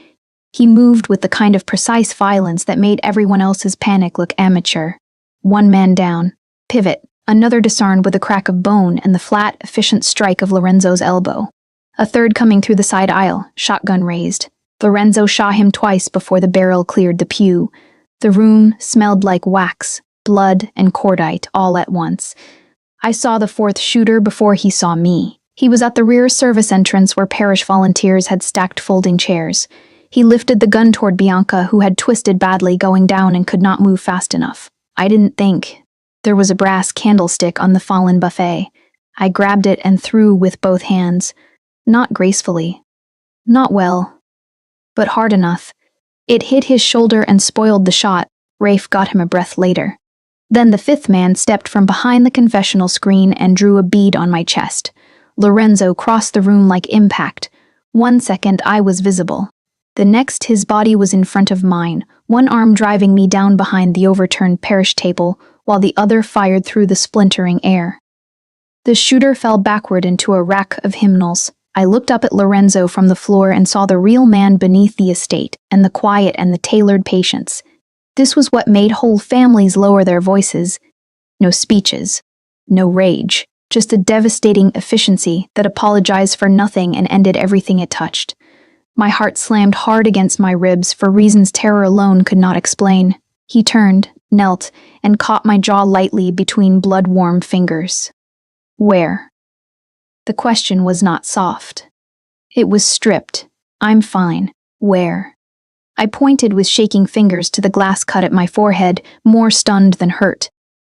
He moved with the kind of precise violence that made everyone else's panic look amateur. One man down. Pivot. Another disarmed with a crack of bone and the flat, efficient strike of Lorenzo's elbow. A third coming through the side aisle, shotgun raised. Lorenzo shot him twice before the barrel cleared the pew. The room smelled like wax, blood, and cordite all at once. I saw the fourth shooter before he saw me. He was at the rear service entrance where parish volunteers had stacked folding chairs. He lifted the gun toward Bianca, who had twisted badly going down and could not move fast enough. I didn't think. There was a brass candlestick on the fallen buffet. I grabbed it and threw with both hands. Not gracefully. Not well. but hard enough. It hit his shoulder and spoiled the shot. Rafe got him a breath later. Then the fifth man stepped from behind the confessional screen and drew a bead on my chest. Lorenzo crossed the room like impact. 1 second I was visible. The next his body was in front of mine, one arm driving me down behind the overturned parish table, while the other fired through the splintering air. The shooter fell backward into a rack of hymnals. I looked up at Lorenzo from the floor and saw the real man beneath the estate, and the quiet and the tailored patience. This was what made whole families lower their voices. No speeches, no rage, just a devastating efficiency that apologized for nothing and ended everything it touched. My heart slammed hard against my ribs for reasons terror alone could not explain. He turned, knelt, and caught my jaw lightly between blood-warm fingers. Where? The question was not soft. It was stripped. I'm fine. Where? I pointed with shaking fingers to the glass cut at my forehead, more stunned than hurt.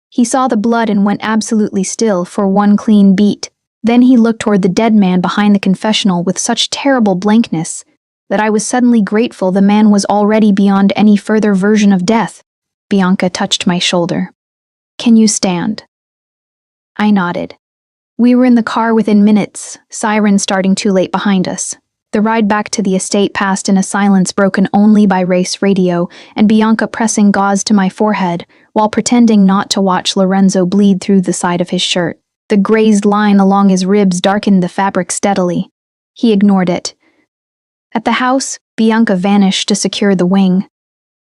He saw the blood and went absolutely still for one clean beat. Then he looked toward the dead man behind the confessional with such terrible blankness that I was suddenly grateful the man was already beyond any further version of death. Bianca touched my shoulder. Can you stand? I nodded. We were in the car within minutes, sirens starting too late behind us. The ride back to the estate passed in a silence broken only by race radio and Bianca pressing gauze to my forehead while pretending not to watch Lorenzo bleed through the side of his shirt. The grazed line along his ribs darkened the fabric steadily. He ignored it. At the house, Bianca vanished to secure the wing.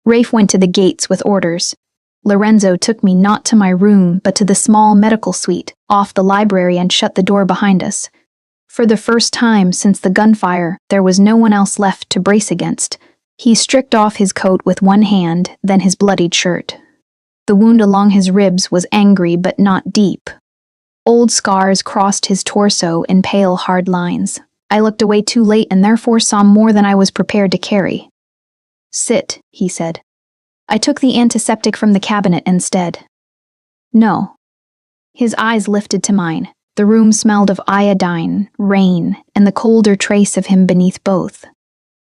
Rafe went to the gates with orders. Lorenzo took me not to my room but to the small medical suite off the library and shut the door behind us. For the first time since the gunfire, there was no one else left to brace against. He stripped off his coat with one hand, then his bloodied shirt. The wound along his ribs was angry but not deep. Old scars crossed his torso in pale, hard lines. I looked away too late and therefore saw more than I was prepared to carry. Sit, he said. I took the antiseptic from the cabinet instead. No. His eyes lifted to mine. The room smelled of iodine, rain, and the colder trace of him beneath both.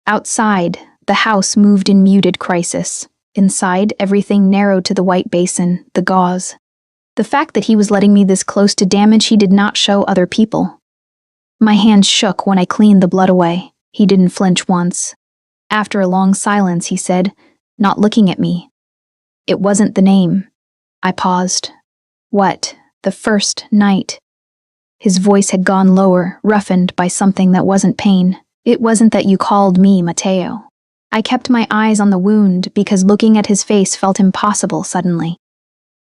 Outside, the house moved in muted crisis. Inside, everything narrowed to the white basin, the gauze. The fact that he was letting me this close to damage he did not show other people. My hands shook when I cleaned the blood away. He didn't flinch once. After a long silence, he said, not looking at me. It wasn't the name. I paused. What? The first night. His voice had gone lower, roughened by something that wasn't pain. It wasn't that you called me Matteo. I kept my eyes on the wound because looking at his face felt impossible suddenly.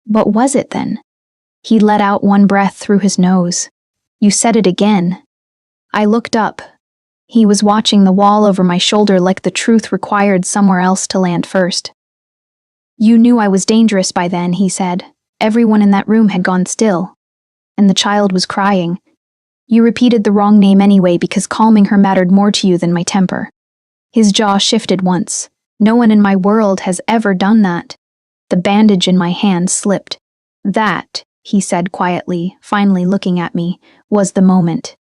What was it then? He let out one breath through his nose. You said it again. I looked up. He was watching the wall over my shoulder like the truth required somewhere else to land first. You knew I was dangerous by then, he said. Everyone in that room had gone still. And the child was crying. You repeated the wrong name anyway because calming her mattered more to you than my temper. His jaw shifted once. No one in my world has ever done that. The bandage in my hand slipped. That, he said quietly, finally looking at me, was the moment.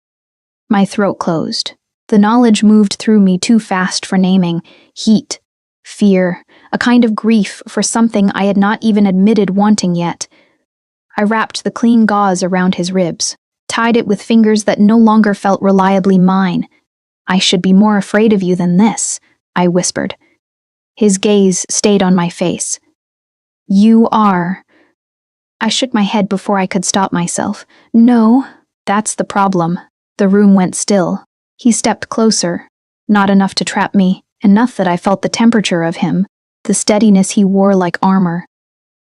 My throat closed. The knowledge moved through me too fast for naming. Heat, fear, a kind of grief for something I had not even admitted wanting yet. I wrapped the clean gauze around his ribs, tied it with fingers that no longer felt reliably mine. I should be more afraid of you than this, I whispered. His gaze stayed on my face. You are. I shook my head before I could stop myself. No, that's the problem. The room went still. He stepped closer, not enough to trap me, enough that I felt the temperature of him, the steadiness he wore like armor,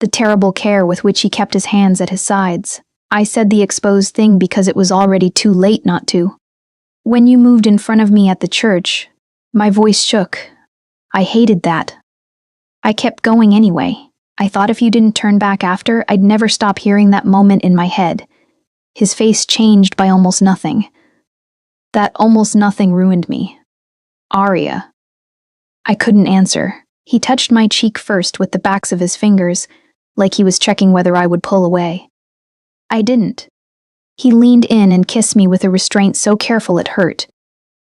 the terrible care with which he kept his hands at his sides. I said the exposed thing because it was already too late not to. When you moved in front of me at the church, my voice shook. I hated that. I kept going anyway. I thought if you didn't turn back after, I'd never stop hearing that moment in my head. His face changed by almost nothing. That almost nothing ruined me. Aria. I couldn't answer. He touched my cheek first with the backs of his fingers, like he was checking whether I would pull away. I didn't. He leaned in and kissed me with a restraint so careful it hurt.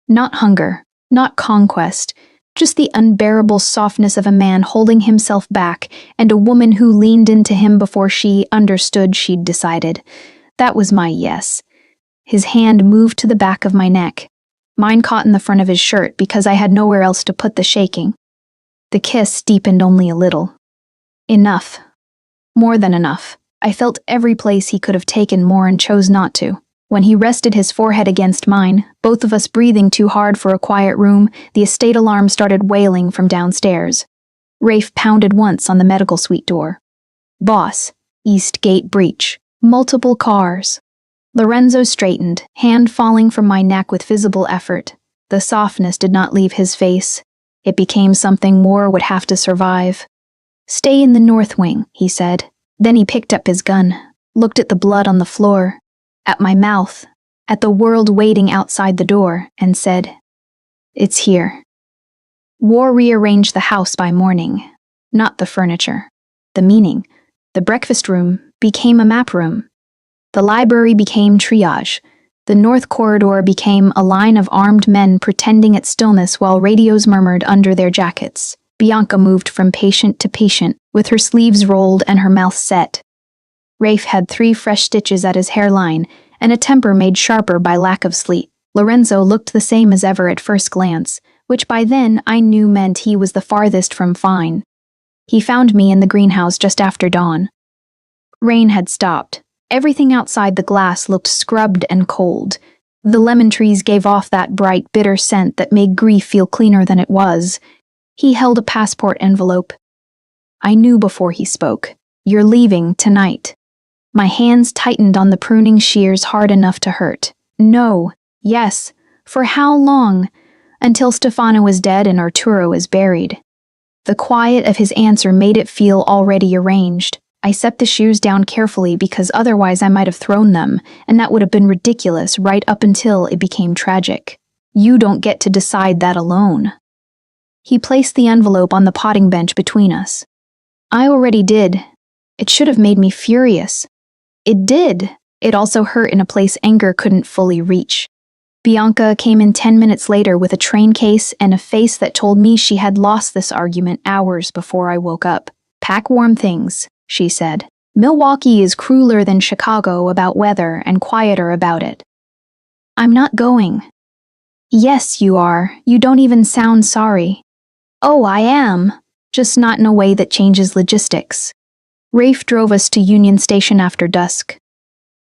Not hunger, Not conquest, just the unbearable softness of a man holding himself back and a woman who leaned into him before she understood she'd decided. That was my yes. His hand moved to the back of my neck. Mine caught in the front of his shirt because I had nowhere else to put the shaking. The kiss deepened only a little. Enough. More than enough. I felt every place he could have taken more and chose not to. When he rested his forehead against mine, both of us breathing too hard for a quiet room, the estate alarm started wailing from downstairs. Rafe pounded once on the medical suite door. Boss, East Gate breach. Multiple cars. Lorenzo straightened, hand falling from my neck with visible effort. The softness did not leave his face. It became something more would have to survive. Stay in the north wing, he said. Then he picked up his gun, looked at the blood on the floor, at my mouth, at the world waiting outside the door, and said, "It's here." War rearranged the house by morning, not the furniture. The meaning. The breakfast room became a map room. The library became triage. The north corridor became a line of armed men pretending at stillness while radios murmured under their jackets. Bianca moved from patient to patient, with her sleeves rolled and her mouth set. Rafe had 3 fresh stitches at his hairline, and a temper made sharper by lack of sleep. Lorenzo looked the same as ever at first glance, which by then I knew meant he was the farthest from fine. He found me in the greenhouse just after dawn. Rain had stopped. Everything outside the glass looked scrubbed and cold. The lemon trees gave off that bright, bitter scent that made grief feel cleaner than it was. He held a passport envelope. I knew before he spoke. "You're leaving tonight." My hands tightened on the pruning shears hard enough to hurt. No. Yes. For how long? Until Stefano is dead and Arturo is buried. The quiet of his answer made it feel already arranged. I set the shoes down carefully because otherwise I might have thrown them, and that would have been ridiculous right up until it became tragic. You don't get to decide that alone. He placed the envelope on the potting bench between us. I already did. It should have made me furious. It did. It also hurt in a place anger couldn't fully reach. Bianca came in 10 minutes later with a train case and a face that told me she had lost this argument hours before I woke up. "Pack warm things," she said. "Milwaukee is crueler than Chicago about weather and quieter about it." "I'm not going." "Yes, you are. You don't even sound sorry." "Oh, I am. Just not in a way that changes logistics." Rafe drove us to Union Station after dusk.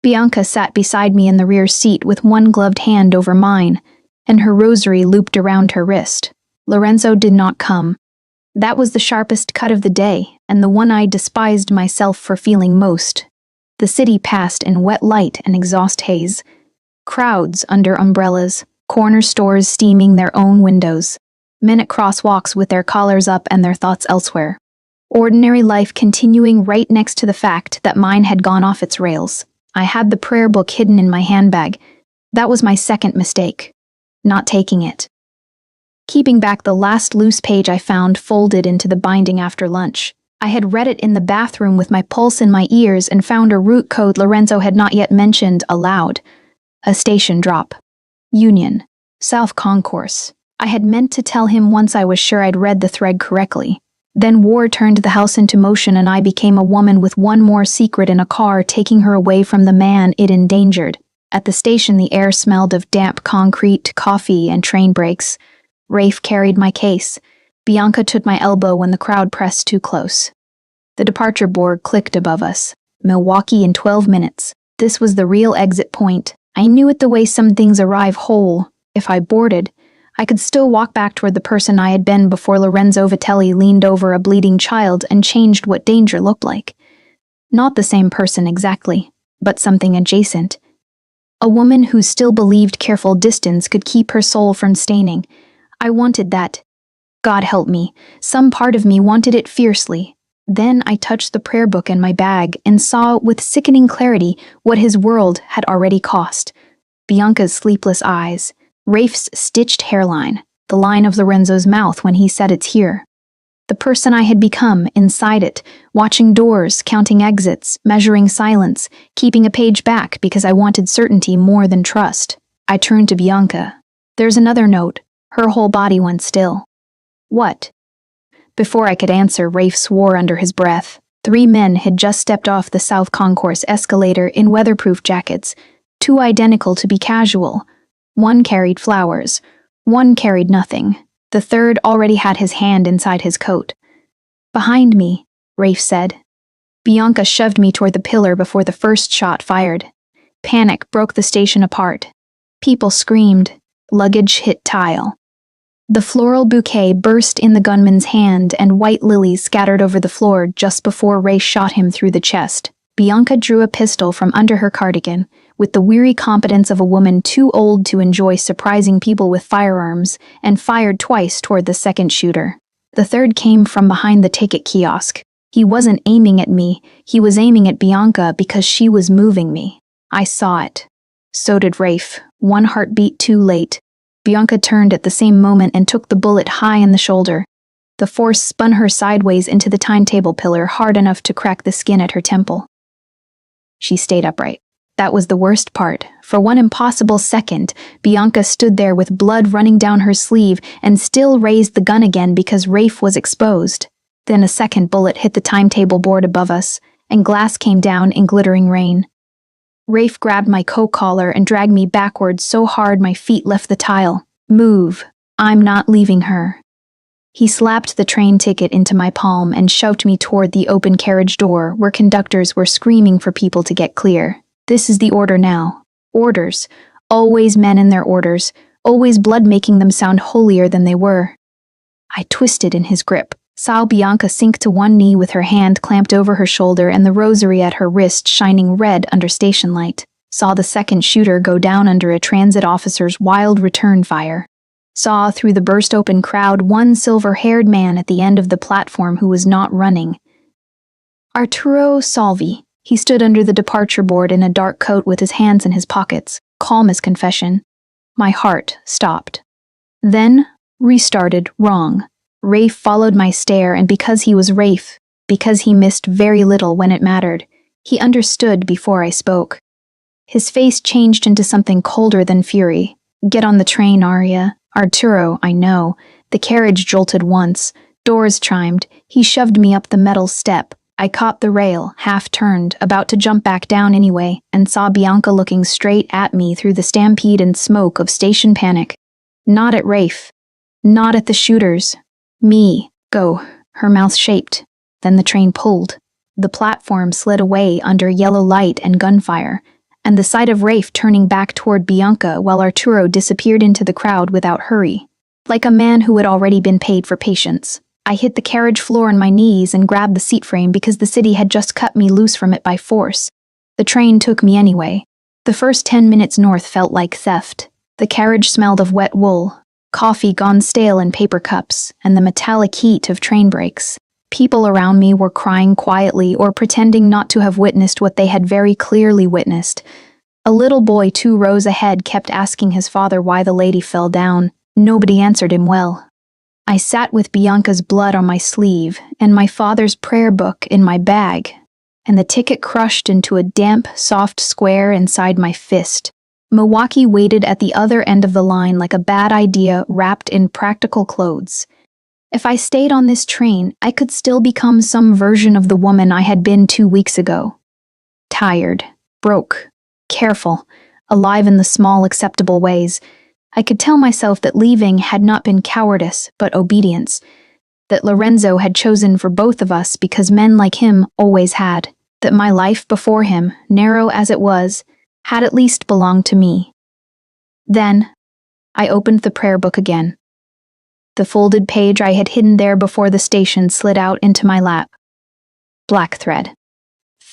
Bianca sat beside me in the rear seat with one gloved hand over mine, and her rosary looped around her wrist. Lorenzo did not come. That was the sharpest cut of the day, and the one I despised myself for feeling most. The city passed in wet light and exhaust haze. Crowds under umbrellas, corner stores steaming their own windows, men at crosswalks with their collars up and their thoughts elsewhere. Ordinary life continuing right next to the fact that mine had gone off its rails. I had the prayer book hidden in my handbag. That was my second mistake. Not taking it. Keeping back the last loose page I found folded into the binding after lunch. I had read it in the bathroom with my pulse in my ears and found a route code Lorenzo had not yet mentioned aloud. A station drop. Union. South Concourse. I had meant to tell him once I was sure I'd read the thread correctly. Then war turned the house into motion and I became a woman with one more secret in a car taking her away from the man it endangered. At the station the air smelled of damp concrete, coffee, and train brakes. Rafe carried my case. Bianca took my elbow when the crowd pressed too close. The departure board clicked above us. Milwaukee in 12 minutes. This was the real exit point. I knew it the way some things arrive whole. If I boarded, I could still walk back toward the person I had been before Lorenzo Vitelli leaned over a bleeding child and changed what danger looked like. Not the same person exactly, but something adjacent. A woman who still believed careful distance could keep her soul from staining. I wanted that. God help me, some part of me wanted it fiercely. Then I touched the prayer book in my bag and saw with sickening clarity what his world had already cost. Bianca's sleepless eyes, Rafe's stitched hairline, the line of Lorenzo's mouth when he said it's here. The person I had become inside it, watching doors, counting exits, measuring silence, keeping a page back because I wanted certainty more than trust. I turned to Bianca. "There's another note. Her whole body went still. What? Before I could answer, Rafe swore under his breath. 3 men had just stepped off the South Concourse escalator in weatherproof jackets, 2 identical to be casual. 1 carried flowers. 1 carried nothing. The 3rd already had his hand inside his coat. Behind me, Rafe said. Bianca shoved me toward the pillar before the first shot fired. Panic broke the station apart. People screamed. Luggage hit tile. The floral bouquet burst in the gunman's hand and white lilies scattered over the floor just before Ray shot him through the chest. Bianca drew a pistol from under her cardigan, with the weary competence of a woman too old to enjoy surprising people with firearms, and fired twice toward the second shooter. The 3rd came from behind the ticket kiosk. He wasn't aiming at me, he was aiming at Bianca because she was moving me. I saw it. So did Rafe, 1 heartbeat too late. Bianca turned at the same moment and took the bullet high in the shoulder. The force spun her sideways into the timetable pillar hard enough to crack the skin at her temple. She stayed upright. That was the worst part. For 1 impossible second, Bianca stood there with blood running down her sleeve and still raised the gun again because Rafe was exposed. Then a second bullet hit the timetable board above us, and glass came down in glittering rain. Rafe grabbed my coat collar and dragged me backwards so hard my feet left the tile. Move. I'm not leaving her. He slapped the train ticket into my palm and shoved me toward the open carriage door where conductors were screaming for people to get clear. This is the order now. Orders. Always men in their orders. Always blood making them sound holier than they were. I twisted in his grip. Saw Bianca sink to 1 knee with her hand clamped over her shoulder and the rosary at her wrist shining red under station light. Saw the second shooter go down under a transit officer's wild return fire. Saw through the burst-open crowd 1 silver-haired man at the end of the platform who was not running. Arturo Salvi. He stood under the departure board in a dark coat with his hands in his pockets, calm as confession. My heart stopped. Then restarted wrong. Rafe followed my stare, and because he was Rafe, because he missed very little when it mattered, he understood before I spoke. His face changed into something colder than fury. Get on the train, Arya. Arturo, I know. The carriage jolted once. Doors chimed. He shoved me up the metal step. I caught the rail, half-turned, about to jump back down anyway, and saw Bianca looking straight at me through the stampede and smoke of station panic. Not at Rafe. Not at the shooters. Me. Go. Her mouth shaped. Then the train pulled. The platform slid away under yellow light and gunfire, and the sight of Rafe turning back toward Bianca while Arturo disappeared into the crowd without hurry. Like a man who had already been paid for patience. I hit the carriage floor on my knees and grabbed the seat frame because the city had just cut me loose from it by force. The train took me anyway. The first 10 minutes north felt like theft. The carriage smelled of wet wool, coffee gone stale in paper cups, and the metallic heat of train brakes. People around me were crying quietly or pretending not to have witnessed what they had very clearly witnessed. A little boy 2 rows ahead kept asking his father why the lady fell down. Nobody answered him well. I sat with Bianca's blood on my sleeve and my father's prayer book in my bag, and the ticket crushed into a damp, soft square inside my fist. Milwaukee waited at the other end of the line like a bad idea wrapped in practical clothes. If I stayed on this train, I could still become some version of the woman I had been 2 weeks ago. Tired, broke, careful, alive in the small acceptable ways. I could tell myself that leaving had not been cowardice, but obedience. That Lorenzo had chosen for both of us because men like him always had. That my life before him, narrow as it was, had at least belonged to me. Then, I opened the prayer book again. The folded page I had hidden there before the station slid out into my lap. Black thread.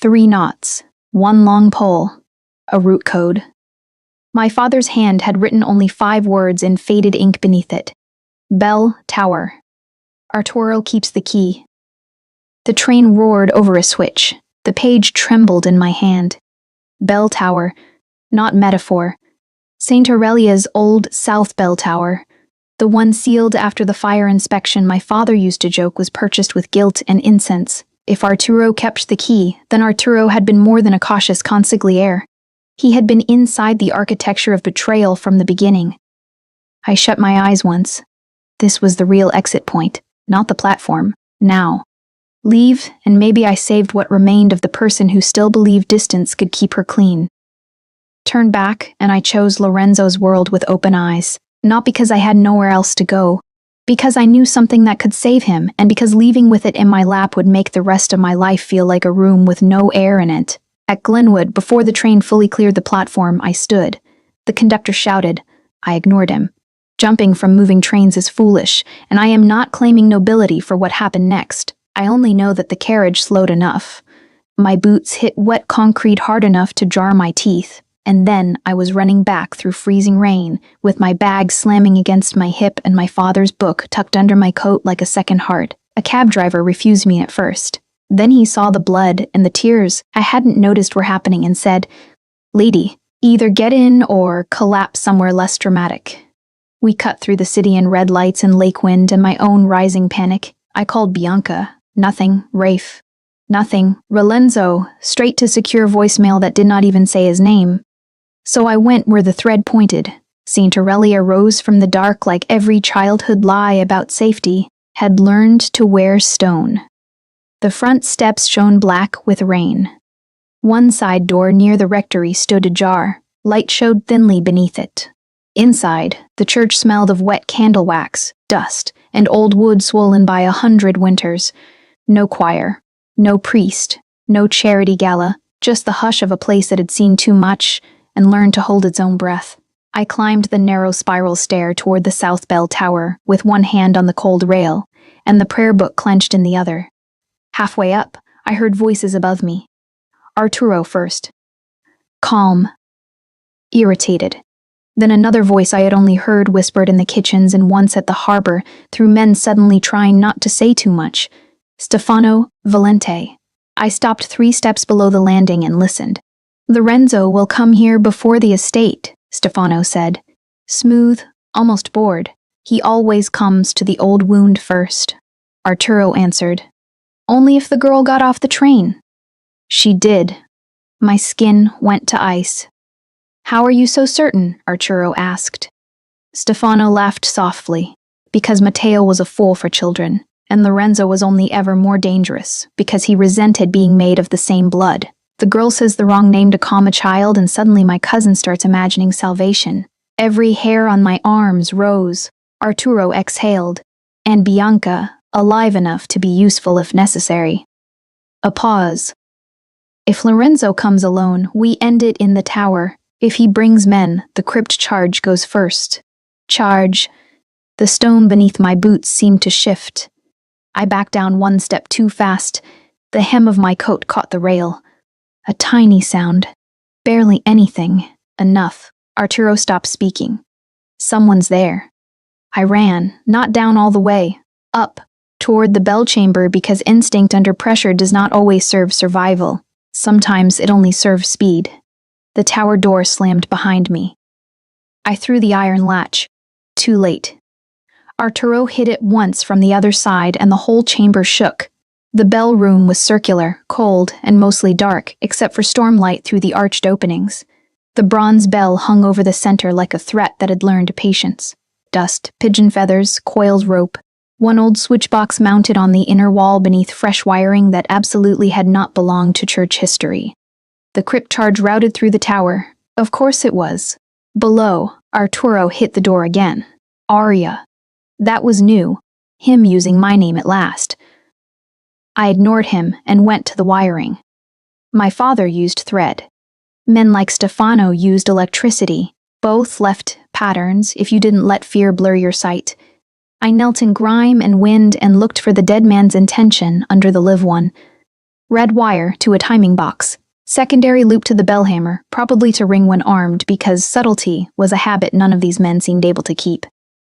3 knots. 1 long pole. A route code. My father's hand had written only 5 words in faded ink beneath it. Bell Tower. Arturo keeps the key. The train roared over a switch. The page trembled in my hand. Bell Tower. Not metaphor. St. Aurelia's old South Bell Tower. The one sealed after the fire inspection my father used to joke was purchased with guilt and incense. If Arturo kept the key, then Arturo had been more than a cautious consigliere. He had been inside the architecture of betrayal from the beginning. I shut my eyes once. This was the real exit point, not the platform. Now. Leave, and maybe I saved what remained of the person who still believed distance could keep her clean. Turn back, and I chose Lorenzo's world with open eyes, not because I had nowhere else to go, because I knew something that could save him, and because leaving with it in my lap would make the rest of my life feel like a room with no air in it. At Glenwood, before the train fully cleared the platform, I stood. The conductor shouted. I ignored him. Jumping from moving trains is foolish, and I am not claiming nobility for what happened next. I only know that the carriage slowed enough. My boots hit wet concrete hard enough to jar my teeth, and then I was running back through freezing rain, with my bag slamming against my hip and my father's book tucked under my coat like a second heart. A cab driver refused me at first. Then he saw the blood and the tears I hadn't noticed were happening and said, "Lady, either get in or collapse somewhere less dramatic." We cut through the city in red lights and lake wind and my own rising panic. I called Bianca. Nothing. Rafe. Nothing. Lorenzo. Straight to secure voicemail that did not even say his name. So I went where the thread pointed. Saint-Aurelia rose from the dark like every childhood lie about safety had learned to wear stone. The front steps shone black with rain. One side door near the rectory stood ajar. Light showed thinly beneath it. Inside, the church smelled of wet candle wax, dust, and old wood swollen by 100 winters. No choir, no priest, no charity gala, just the hush of a place that had seen too much and learned to hold its own breath. I climbed the narrow spiral stair toward the South Bell Tower with one hand on the cold rail and the prayer book clenched in the other. Halfway up, I heard voices above me. Arturo first. Calm. Irritated. Then another voice I had only heard whispered in the kitchens and once at the harbor through men suddenly trying not to say too much. Stefano Valente. I stopped 3 steps below the landing and listened. Lorenzo will come here before the estate, Stefano said. Smooth, almost bored. He always comes to the old wound first. Arturo answered. Only if the girl got off the train. She did. My skin went to ice. How are you so certain? Arturo asked. Stefano laughed softly, because Matteo was a fool for children, and Lorenzo was only ever more dangerous, because he resented being made of the same blood. The girl says the wrong name to calm a child, and suddenly my cousin starts imagining salvation. Every hair on my arms rose. Arturo exhaled, and Bianca, alive enough to be useful if necessary. A pause. If Lorenzo comes alone, we end it in the tower. If he brings men, the crypt charge goes first. Charge. The stone beneath my boots seemed to shift. I backed down 1 step too fast. The hem of my coat caught the rail. A tiny sound. Barely anything. Enough. Arturo stopped speaking. Someone's there. I ran, not down all the way. Up. Toward the bell chamber because instinct under pressure does not always serve survival. Sometimes it only serves speed. The tower door slammed behind me. I threw the iron latch. Too late. Arturo hit it once from the other side and the whole chamber shook. The bell room was circular, cold, and mostly dark, except for stormlight through the arched openings. The bronze bell hung over the center like a threat that had learned patience. Dust, pigeon feathers, coiled rope. One old switchbox mounted on the inner wall beneath fresh wiring that absolutely had not belonged to church history. The crypt charge routed through the tower. Of course it was. Below, Arturo hit the door again. Arya. That was new. Him using my name at last. I ignored him and went to the wiring. My father used thread. Men like Stefano used electricity. Both left patterns if you didn't let fear blur your sight. I knelt in grime and wind and looked for the dead man's intention under the live one. Red wire to a timing box. Secondary loop to the bellhammer, probably to ring when armed because subtlety was a habit none of these men seemed able to keep.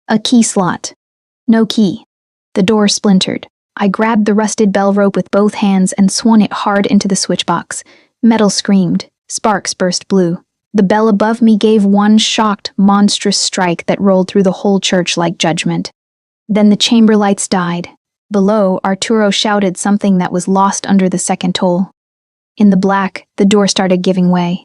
A key slot. No key. The door splintered. I grabbed the rusted bell rope with both hands and swung it hard into the switchbox. Metal screamed. Sparks burst blue. The bell above me gave one shocked, monstrous strike that rolled through the whole church like judgment. Then the chamber lights died. Below, Arturo shouted something that was lost under the second toll. In the black, the door started giving way.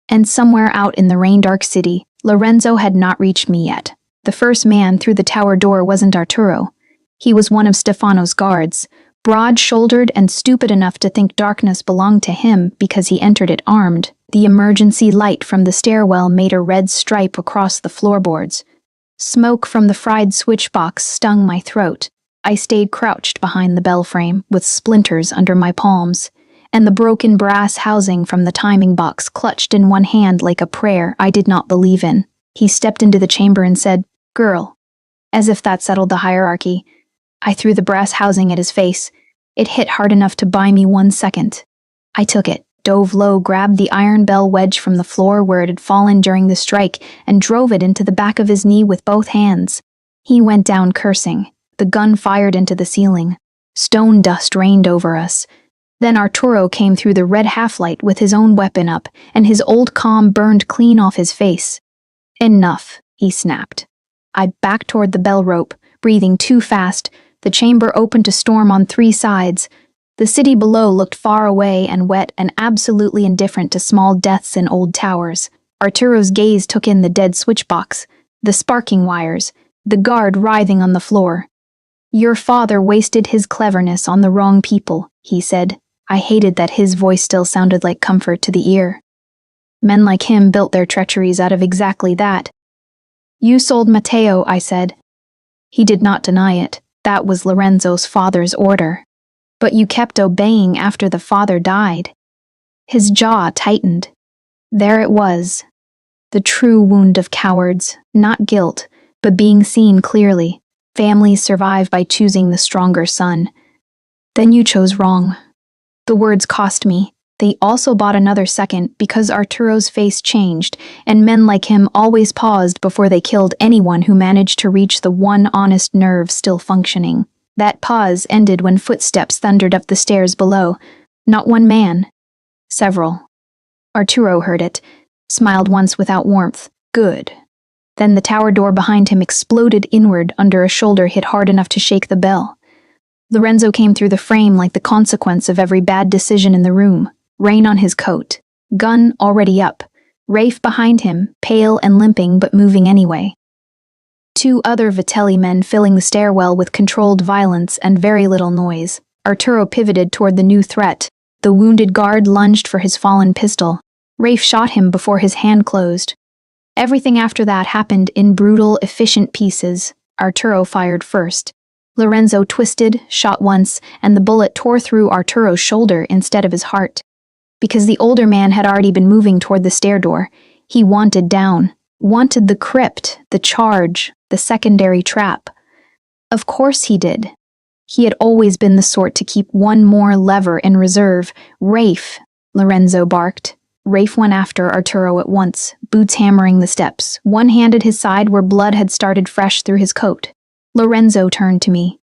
And somewhere out in the rain-dark city, Lorenzo had not reached me yet. The first man through the tower door wasn't Arturo. He was one of Stefano's guards, broad-shouldered and stupid enough to think darkness belonged to him because he entered it armed. The emergency light from the stairwell made a red stripe across the floorboards. Smoke from the fried switchbox stung my throat. I stayed crouched behind the bell frame, with splinters under my palms, and the broken brass housing from the timing box clutched in one hand like a prayer I did not believe in. He stepped into the chamber and said, "Girl," as if that settled the hierarchy. I threw the brass housing at his face. It hit hard enough to buy me 1 second. I took it, dove low, grabbed the iron bell wedge from the floor where it had fallen during the strike, and drove it into the back of his knee with both hands. He went down cursing. The gun fired into the ceiling. Stone dust rained over us. Then Arturo came through the red half-light with his own weapon up, and his old calm burned clean off his face. "Enough," he snapped. I backed toward the bell rope, breathing too fast. The chamber opened to storm on 3 sides. The city below looked far away and wet and absolutely indifferent to small deaths in old towers. Arturo's gaze took in the dead switchbox, the sparking wires, the guard writhing on the floor. "Your father wasted his cleverness on the wrong people," he said. I hated that his voice still sounded like comfort to the ear. Men like him built their treacheries out of exactly that. "You sold Matteo," I said. He did not deny it. That was Lorenzo's father's order. "But you kept obeying after the father died." His jaw tightened. There it was. The true wound of cowards, not guilt, but being seen clearly. Families survive by choosing the stronger son. "Then you chose wrong." The words cost me. They also bought another second because Arturo's face changed, and men like him always paused before they killed anyone who managed to reach the one honest nerve still functioning. That pause ended when footsteps thundered up the stairs below. Not one man. Several. Arturo heard it, smiled once without warmth. Good. Then the tower door behind him exploded inward under a shoulder hit hard enough to shake the bell. Lorenzo came through the frame like the consequence of every bad decision in the room. Rain on his coat. Gun already up. Rafe behind him, pale and limping but moving anyway. 2 other Vitelli men filling the stairwell with controlled violence and very little noise. Arturo pivoted toward the new threat. The wounded guard lunged for his fallen pistol. Rafe shot him before his hand closed. Everything after that happened in brutal, efficient pieces. Arturo fired first. Lorenzo twisted, shot once, and the bullet tore through Arturo's shoulder instead of his heart. Because the older man had already been moving toward the stair door, he wanted down. Wanted the crypt, the charge, the secondary trap. Of course he did. He had always been the sort to keep one more lever in reserve. "Rafe," Lorenzo barked. Rafe went after Arturo at once, boots hammering the steps, one hand at his side where blood had started fresh through his coat. Lorenzo turned to me.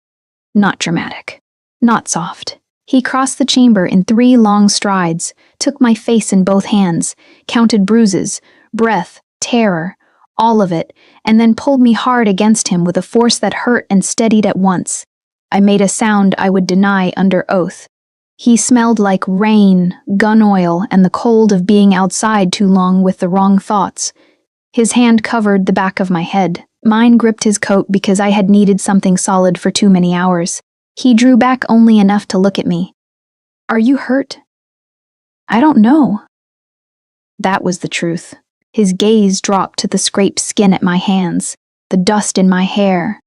Not dramatic. Not soft. He crossed the chamber in 3 long strides, took my face in both hands, counted bruises, breath, terror, all of it, and then pulled me hard against him with a force that hurt and steadied at once. I made a sound I would deny under oath. He smelled like rain, gun oil, and the cold of being outside too long with the wrong thoughts. His hand covered the back of my head. Mine gripped his coat because I had needed something solid for too many hours. He drew back only enough to look at me. "Are you hurt?" "I don't know." That was the truth. His gaze dropped to the scraped skin at my hands, the dust in my hair,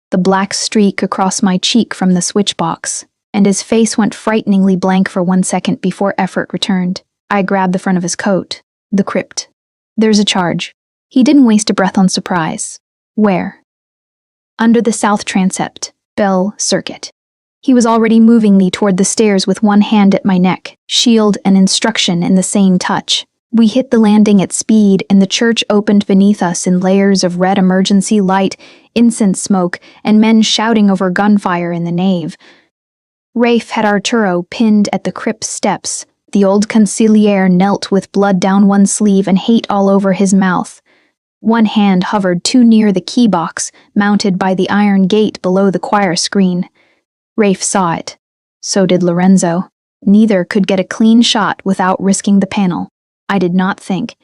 the black streak across my cheek from the switchbox, and his face went frighteningly blank for 1 second before effort returned. I grabbed the front of his coat. "The crypt. There's a charge." He didn't waste a breath on surprise. "Where?" "Under the south transept, Bell Circuit." He was already moving me toward the stairs with one hand at my neck, shield and instruction in the same touch. We hit the landing at speed, and the church opened beneath us in layers of red emergency light, incense smoke, and men shouting over gunfire in the nave. Rafe had Arturo pinned at the crypt steps. The old consigliere knelt with blood down one sleeve and hate all over his mouth. One hand hovered too near the key box, mounted by the iron gate below the choir screen. Rafe saw it. So did Lorenzo. Neither could get a clean shot without risking the panel. I did not think.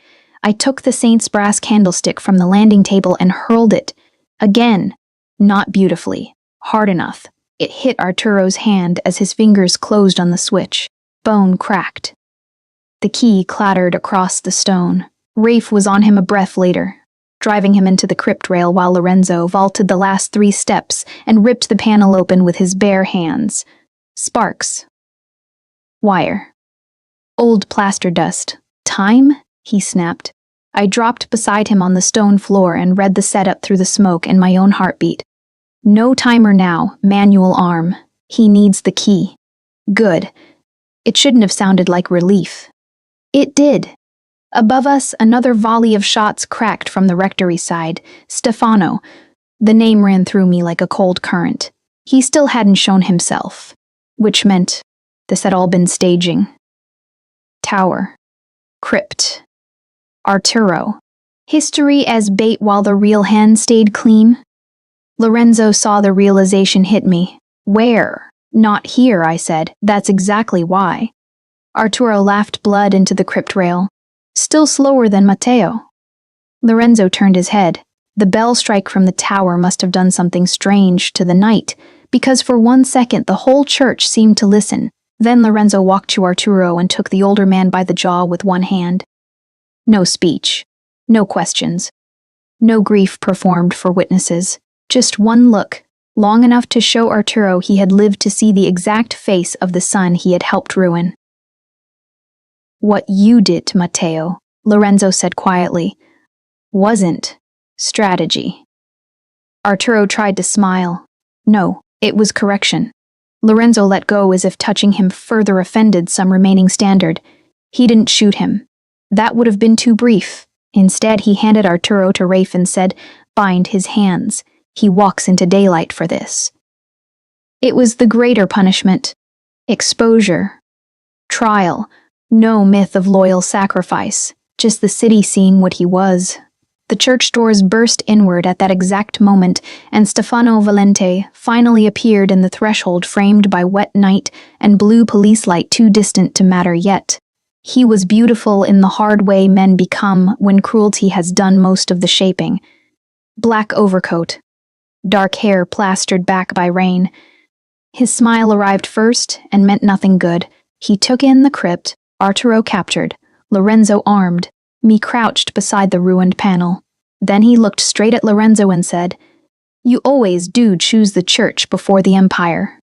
I took the saint's brass candlestick from the landing table and hurled it. Again, not beautifully, hard enough. It hit Arturo's hand as his fingers closed on the switch. Bone cracked. The key clattered across the stone. Rafe was on him a breath later, driving him into the crypt rail while Lorenzo vaulted the last 3 steps and ripped the panel open with his bare hands. Sparks. Wire. Old plaster dust. Time? He snapped. I dropped beside him on the stone floor and read the setup through the smoke in my own heartbeat. No timer now, manual arm. He needs the key. Good. It shouldn't have sounded like relief. It did. Above us, another volley of shots cracked from the rectory side. Stefano. The name ran through me like a cold current. He still hadn't shown himself, which meant this had all been staging. Tower. Crypt. Arturo. History as bait while the real hen stayed clean. Lorenzo saw the realization hit me. Where? Not here, I said. That's exactly why. Arturo laughed blood into the crypt rail. Still slower than Matteo. Lorenzo turned his head. The bell strike from the tower must have done something strange to the night, because for 1 second the whole church seemed to listen. Then Lorenzo walked to Arturo and took the older man by the jaw with one hand. No speech. No questions. No grief performed for witnesses. Just one look, long enough to show Arturo he had lived to see the exact face of the son he had helped ruin. What you did to Matteo, Lorenzo said quietly, wasn't strategy. Arturo tried to smile. No, it was correction. Lorenzo let go as if touching him further offended some remaining standard. He didn't shoot him. That would have been too brief. Instead, he handed Arturo to Rafe and said, "Bind his hands. He walks into daylight for this." It was the greater punishment. Exposure. Trial. No myth of loyal sacrifice. Just the city seeing what he was. The church doors burst inward at that exact moment, and Stefano Valente finally appeared in the threshold framed by wet night and blue police light too distant to matter yet. He was beautiful in the hard way men become when cruelty has done most of the shaping. Black overcoat. Dark hair plastered back by rain. His smile arrived first and meant nothing good. He took in the crypt, Arturo captured, Lorenzo armed, me crouched beside the ruined panel. Then he looked straight at Lorenzo and said, "You always do choose the church before the empire."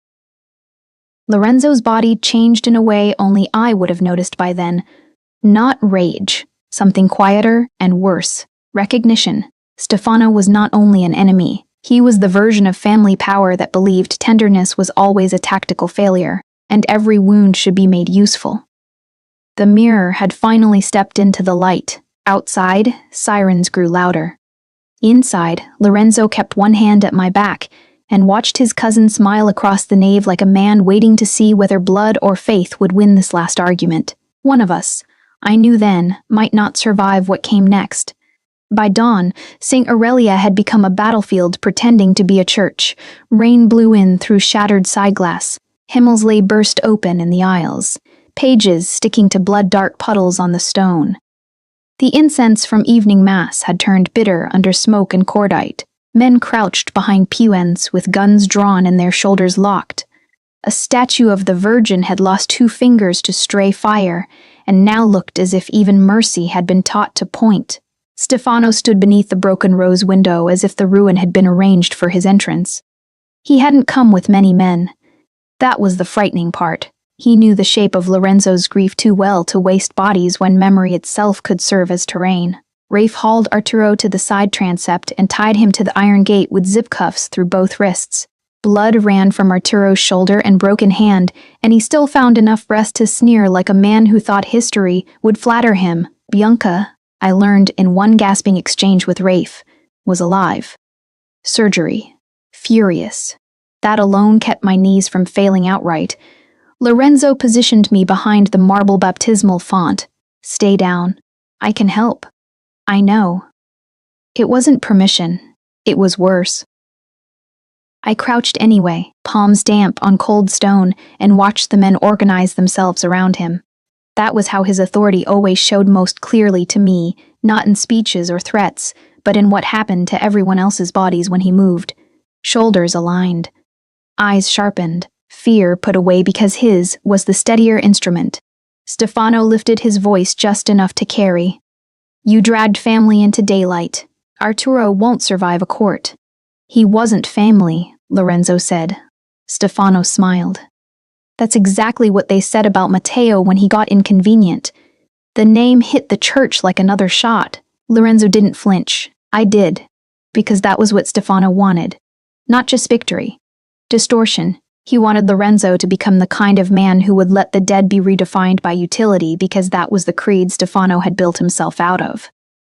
Lorenzo's body changed in a way only I would have noticed by then. Not rage, something quieter and worse. Recognition. Stefano was not only an enemy, he was the version of family power that believed tenderness was always a tactical failure, and every wound should be made useful. The mirror had finally stepped into the light. Outside, sirens grew louder. Inside, Lorenzo kept one hand at my back and watched his cousin smile across the nave like a man waiting to see whether blood or faith would win this last argument. One of us, I knew then, might not survive what came next. By dawn, St. Aurelia had become a battlefield pretending to be a church. Rain blew in through shattered side glass. Hymnals lay burst open in the aisles, pages sticking to blood-dark puddles on the stone. The incense from evening mass had turned bitter under smoke and cordite. Men crouched behind pew ends with guns drawn and their shoulders locked. A statue of the Virgin had lost 2 fingers to stray fire, and now looked as if even mercy had been taught to point. Stefano stood beneath the broken rose window as if the ruin had been arranged for his entrance. He hadn't come with many men. That was the frightening part. He knew the shape of Lorenzo's grief too well to waste bodies when memory itself could serve as terrain. Rafe hauled Arturo to the side transept and tied him to the iron gate with zip cuffs through both wrists. Blood ran from Arturo's shoulder and broken hand, and he still found enough breath to sneer like a man who thought history would flatter him. Bianca, I learned in one gasping exchange with Rafe, was alive. Surgery. Furious. That alone kept my knees from failing outright. Lorenzo positioned me behind the marble baptismal font. Stay down. I can help. I know. It wasn't permission. It was worse. I crouched anyway, palms damp on cold stone, and watched the men organize themselves around him. That was how his authority always showed most clearly to me, not in speeches or threats, but in what happened to everyone else's bodies when he moved. Shoulders aligned, eyes sharpened, fear put away because his was the steadier instrument. Stefano lifted his voice just enough to carry. You dragged family into daylight. Arturo won't survive a court. He wasn't family, Lorenzo said. Stefano smiled. That's exactly what they said about Matteo when he got inconvenient. The name hit the church like another shot. Lorenzo didn't flinch. I did. Because that was what Stefano wanted. Not just victory. Distortion. He wanted Lorenzo to become the kind of man who would let the dead be redefined by utility because that was the creed Stefano had built himself out of.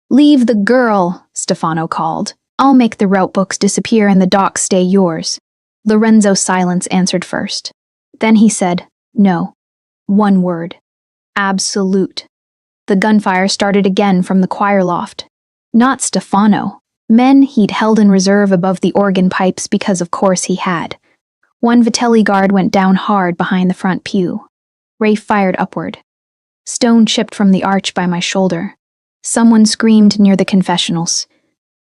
Leave the girl, Stefano called. I'll make the route books disappear and the docs stay yours. Lorenzo's silence answered first. Then he said, no. One word. Absolute. The gunfire started again from the choir loft. Not Stefano. Men he'd held in reserve above the organ pipes because of course he had. One Vitelli guard went down hard behind the front pew. Rafe fired upward. Stone chipped from the arch by my shoulder. Someone screamed near the confessionals.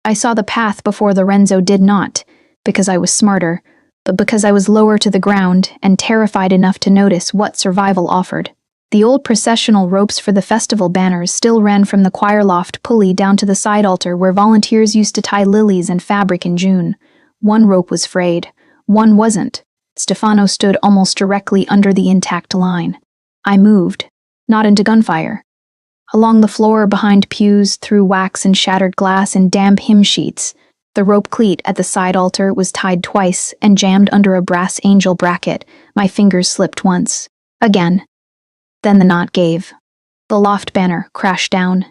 I saw the path before Lorenzo did not, because I was smarter, but because I was lower to the ground and terrified enough to notice what survival offered. The old processional ropes for the festival banners still ran from the choir loft pulley down to the side altar where volunteers used to tie lilies and fabric in June. One rope was frayed. One wasn't. Stefano stood almost directly under the intact line. I moved, not into gunfire. Along the floor behind pews, through wax and shattered glass and damp hymn sheets, the rope cleat at the side altar was tied twice and jammed under a brass angel bracket. My fingers slipped once. Again. Then the knot gave. The loft banner crashed down.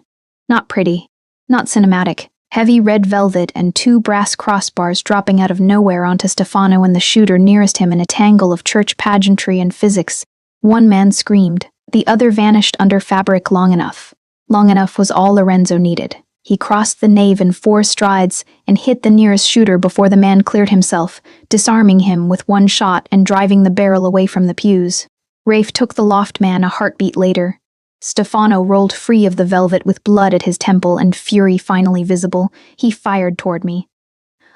Not pretty. Not cinematic. Heavy red velvet and two brass crossbars dropping out of nowhere onto Stefano and the shooter nearest him in a tangle of church pageantry and physics. One man screamed. The other vanished under fabric long enough. Long enough was all Lorenzo needed. He crossed the nave in 4 strides and hit the nearest shooter before the man cleared himself, disarming him with one shot and driving the barrel away from the pews. Rafe took the loft man a heartbeat later. Stefano rolled free of the velvet with blood at his temple and fury finally visible. He fired toward me.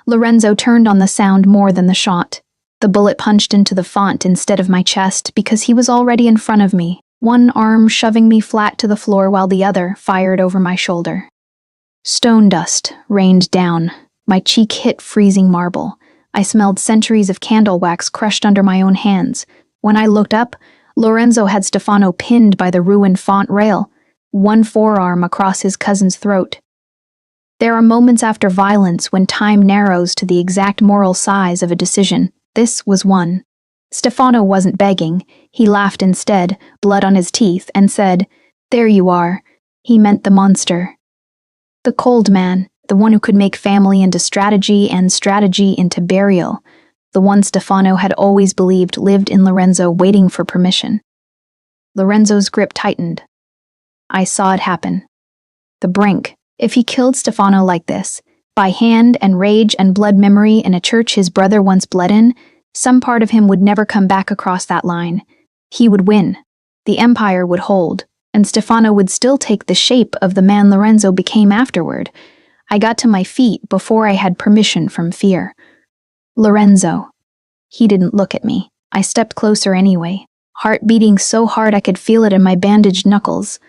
Lorenzo turned on the sound more than the shot. The bullet punched into the font instead of my chest because he was already in front of me, one arm shoving me flat to the floor while the other fired over my shoulder. Stone dust rained down. My cheek hit freezing marble. I smelled centuries of candle wax crushed under my own hands. When I looked up, Lorenzo had Stefano pinned by the ruined font rail, one forearm across his cousin's throat. There are moments after violence when time narrows to the exact moral size of a decision. This was one. Stefano wasn't begging. He laughed instead, blood on his teeth, and said, "There you are." He meant the monster. The cold man, the one who could make family into strategy and strategy into burial. The one Stefano had always believed lived in Lorenzo waiting for permission. Lorenzo's grip tightened. I saw it happen. The brink. If he killed Stefano like this, by hand and rage and blood memory in a church his brother once bled in, some part of him would never come back across that line. He would win. The empire would hold, and Stefano would still take the shape of the man Lorenzo became afterward. I got to my feet before I had permission from fear. Lorenzo. He didn't look at me. I stepped closer anyway, heart beating so hard I could feel it in my bandaged knuckles.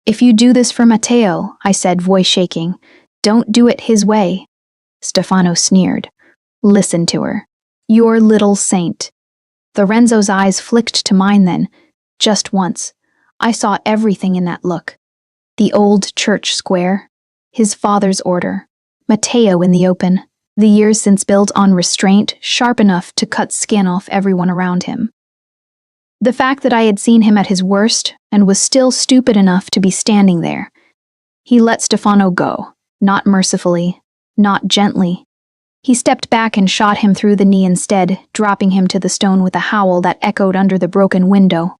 "If you do this for Matteo," I said, voice shaking, "don't do it his way." Stefano sneered. "Listen to her. Your little saint." Lorenzo's eyes flicked to mine then, just once. I saw everything in that look. The old church square, his father's order, Matteo in the open, the years since built on restraint, sharp enough to cut skin off everyone around him. The fact that I had seen him at his worst and was still stupid enough to be standing there. He let Stefano go, not mercifully, not gently. He stepped back and shot him through the knee instead, dropping him to the stone with a howl that echoed under the broken window.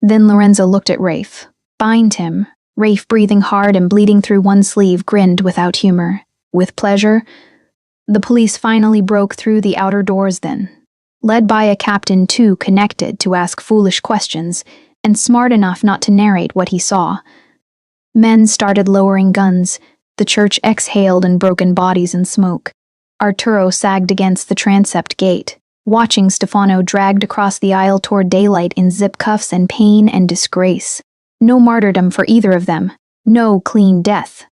Then Lorenzo looked at Rafe. Bind him. Rafe, breathing hard and bleeding through one sleeve, grinned without humor. With pleasure. The police finally broke through the outer doors then, led by a captain too connected to ask foolish questions and smart enough not to narrate what he saw. Men started lowering guns, The church exhaled in broken bodies and smoke. Arturo sagged against the transept gate, watching Stefano dragged across the aisle toward daylight in zip cuffs and pain and disgrace. No martyrdom for either of them. No clean death.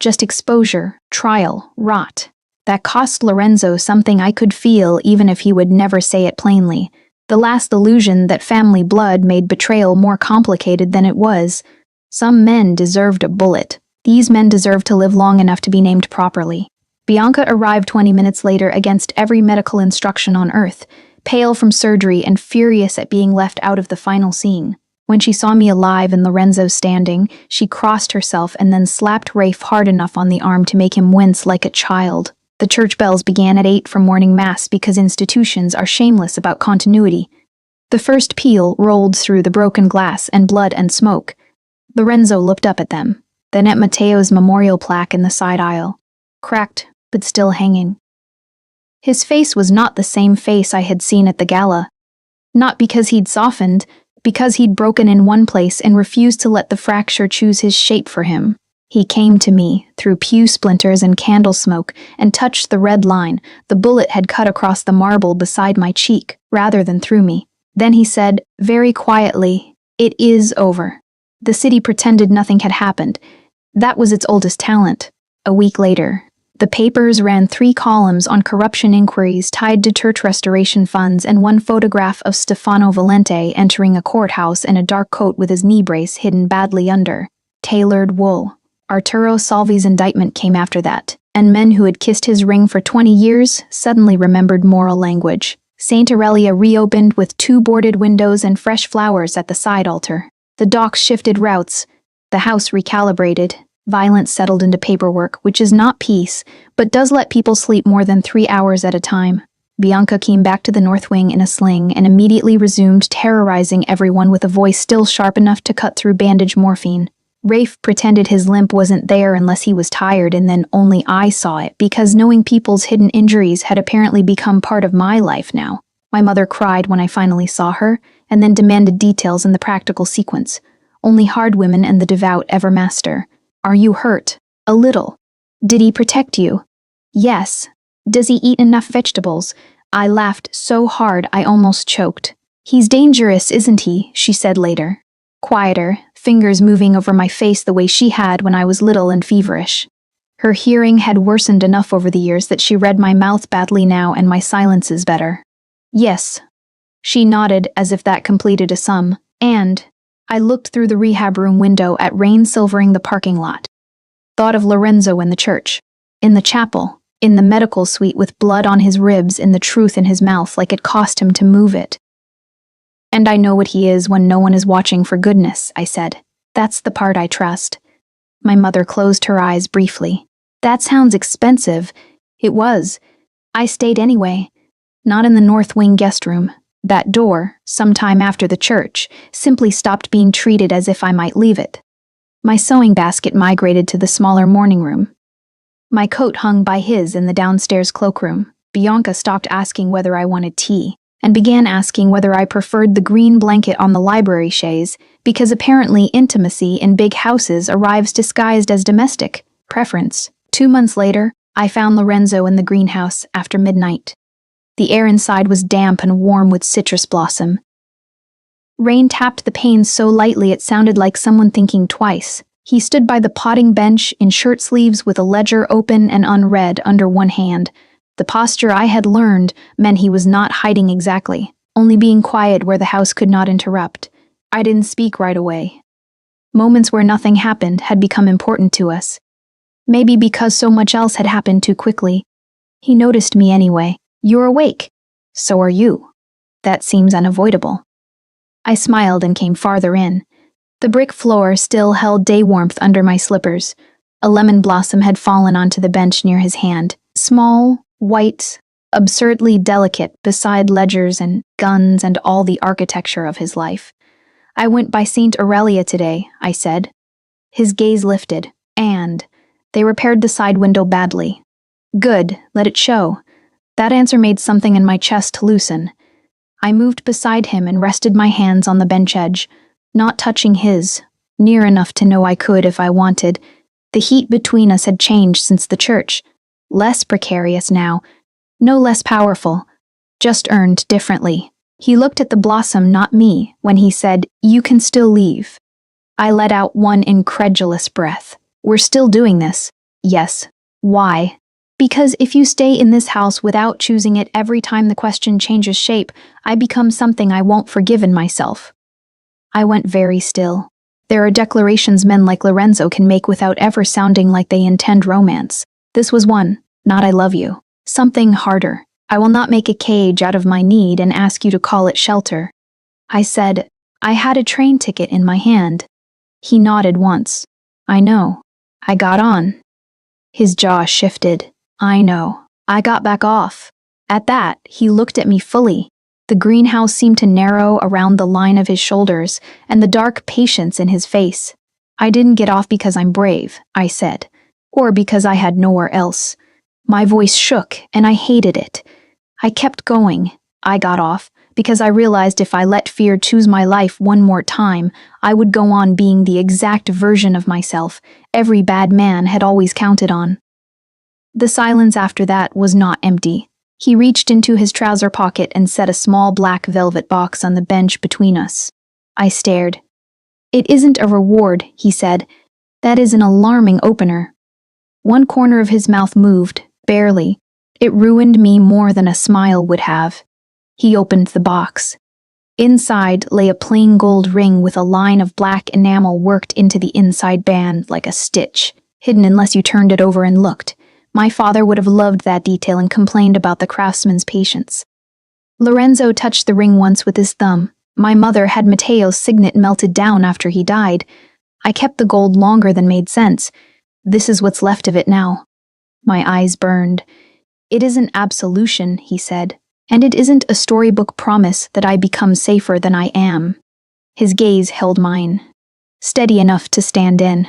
Just exposure, trial, rot. That cost Lorenzo something I could feel even if he would never say it plainly. The last illusion that family blood made betrayal more complicated than it was. Some men deserved a bullet. These men deserved to live long enough to be named properly. Bianca arrived 20 minutes later against every medical instruction on earth, pale from surgery and furious at being left out of the final scene. When she saw me alive and Lorenzo standing, she crossed herself and then slapped Rafe hard enough on the arm to make him wince like a child. The church bells began at 8 for morning mass because institutions are shameless about continuity. The first peal rolled through the broken glass and blood and smoke. Lorenzo looked up at them, then at Matteo's memorial plaque in the side aisle, cracked but still hanging. His face was not the same face I had seen at the gala. Not because he'd softened, because he'd broken in one place and refused to let the fracture choose his shape for him. He came to me, through pew splinters and candle smoke, and touched the red line. The bullet had cut across the marble beside my cheek, rather than through me. Then he said, very quietly, "It is over." The city pretended nothing had happened. That was its oldest talent. A week later, the papers ran 3 columns on corruption inquiries tied to church restoration funds and one photograph of Stefano Valente entering a courthouse in a dark coat with his knee brace hidden badly under tailored wool. Arturo Salvi's indictment came after that, and men who had kissed his ring for 20 years suddenly remembered moral language. St. Aurelia reopened with 2 boarded windows and fresh flowers at the side altar. The docks shifted routes. The house recalibrated. Violence settled into paperwork, which is not peace, but does let people sleep more than 3 hours at a time. Bianca came back to the North Wing in a sling and immediately resumed terrorizing everyone with a voice still sharp enough to cut through bandage morphine. Rafe pretended his limp wasn't there unless he was tired, and then only I saw it, because knowing people's hidden injuries had apparently become part of my life now. My mother cried when I finally saw her, and then demanded details in the practical sequence. Only hard women and the devout ever master. Are you hurt? A little. Did he protect you? Yes. Does he eat enough vegetables? I laughed so hard I almost choked. He's dangerous, isn't he? She said later. Quieter, fingers moving over my face the way she had when I was little and feverish. Her hearing had worsened enough over the years that she read my mouth badly now and my silences better. Yes. She nodded as if that completed a sum, and I looked through the rehab room window at rain silvering the parking lot. Thought of Lorenzo in the church, in the chapel, in the medical suite with blood on his ribs and the truth in his mouth like it cost him to move it. And I know what he is when no one is watching for goodness, I said. That's the part I trust. My mother closed her eyes briefly. That sounds expensive. It was. I stayed anyway. Not in the North Wing guest room. That door, sometime after the church, simply stopped being treated as if I might leave it. My sewing basket migrated to the smaller morning room. My coat hung by his in the downstairs cloakroom. Bianca stopped asking whether I wanted tea, and began asking whether I preferred the green blanket on the library chaise, because apparently intimacy in big houses arrives disguised as domestic preference. 2 months later, I found Lorenzo in the greenhouse after midnight. The air inside was damp and warm with citrus blossom. Rain tapped the panes so lightly it sounded like someone thinking twice. He stood by the potting bench in shirt sleeves with a ledger open and unread under one hand. The posture I had learned meant he was not hiding exactly, only being quiet where the house could not interrupt. I didn't speak right away. Moments where nothing happened had become important to us. Maybe because so much else had happened too quickly. He noticed me anyway. You're awake. So are you. That seems unavoidable. I smiled and came farther in. The brick floor still held day warmth under my slippers. A lemon blossom had fallen onto the bench near his hand. Small, white, absurdly delicate beside ledgers and guns and all the architecture of his life. I went by St. Aurelia today, I said. His gaze lifted, and they repaired the side window badly. Good, let it show. That answer made something in my chest loosen. I moved beside him and rested my hands on the bench edge, not touching his, near enough to know I could if I wanted. The heat between us had changed since the church. Less precarious now, no less powerful, just earned differently. He looked at the blossom, not me, when he said, "You can still leave." I let out one incredulous breath. We're still doing this. Yes. Why? Because if you stay in this house without choosing it every time the question changes shape, I become something I won't forgive in myself. I went very still. There are declarations men like Lorenzo can make without ever sounding like they intend romance. This was one, not "I love you." Something harder. "I will not make a cage out of my need and ask you to call it shelter." I said, "I had a train ticket in my hand." He nodded once. "I know." I got on. His jaw shifted. "I know." I got back off. At that, he looked at me fully. The greenhouse seemed to narrow around the line of his shoulders, and the dark patience in his face. "I didn't get off because I'm brave," I said, "or because I had nowhere else." My voice shook, and I hated it. I kept going. I got off because I realized if I let fear choose my life one more time, I would go on being the exact version of myself every bad man had always counted on. The silence after that was not empty. He reached into his trouser pocket and set a small black velvet box on the bench between us. I stared. "It isn't a reward," he said. "That is an alarming opener." One corner of his mouth moved, barely. It ruined me more than a smile would have. He opened the box. Inside lay a plain gold ring with a line of black enamel worked into the inside band like a stitch, hidden unless you turned it over and looked. My father would have loved that detail and complained about the craftsman's patience. Lorenzo touched the ring once with his thumb. My mother had Matteo's signet melted down after he died. I kept the gold longer than made sense. This is what's left of it now. My eyes burned. "It isn't absolution," he said, "and it isn't a storybook promise that I become safer than I am." His gaze held mine, steady enough to stand in.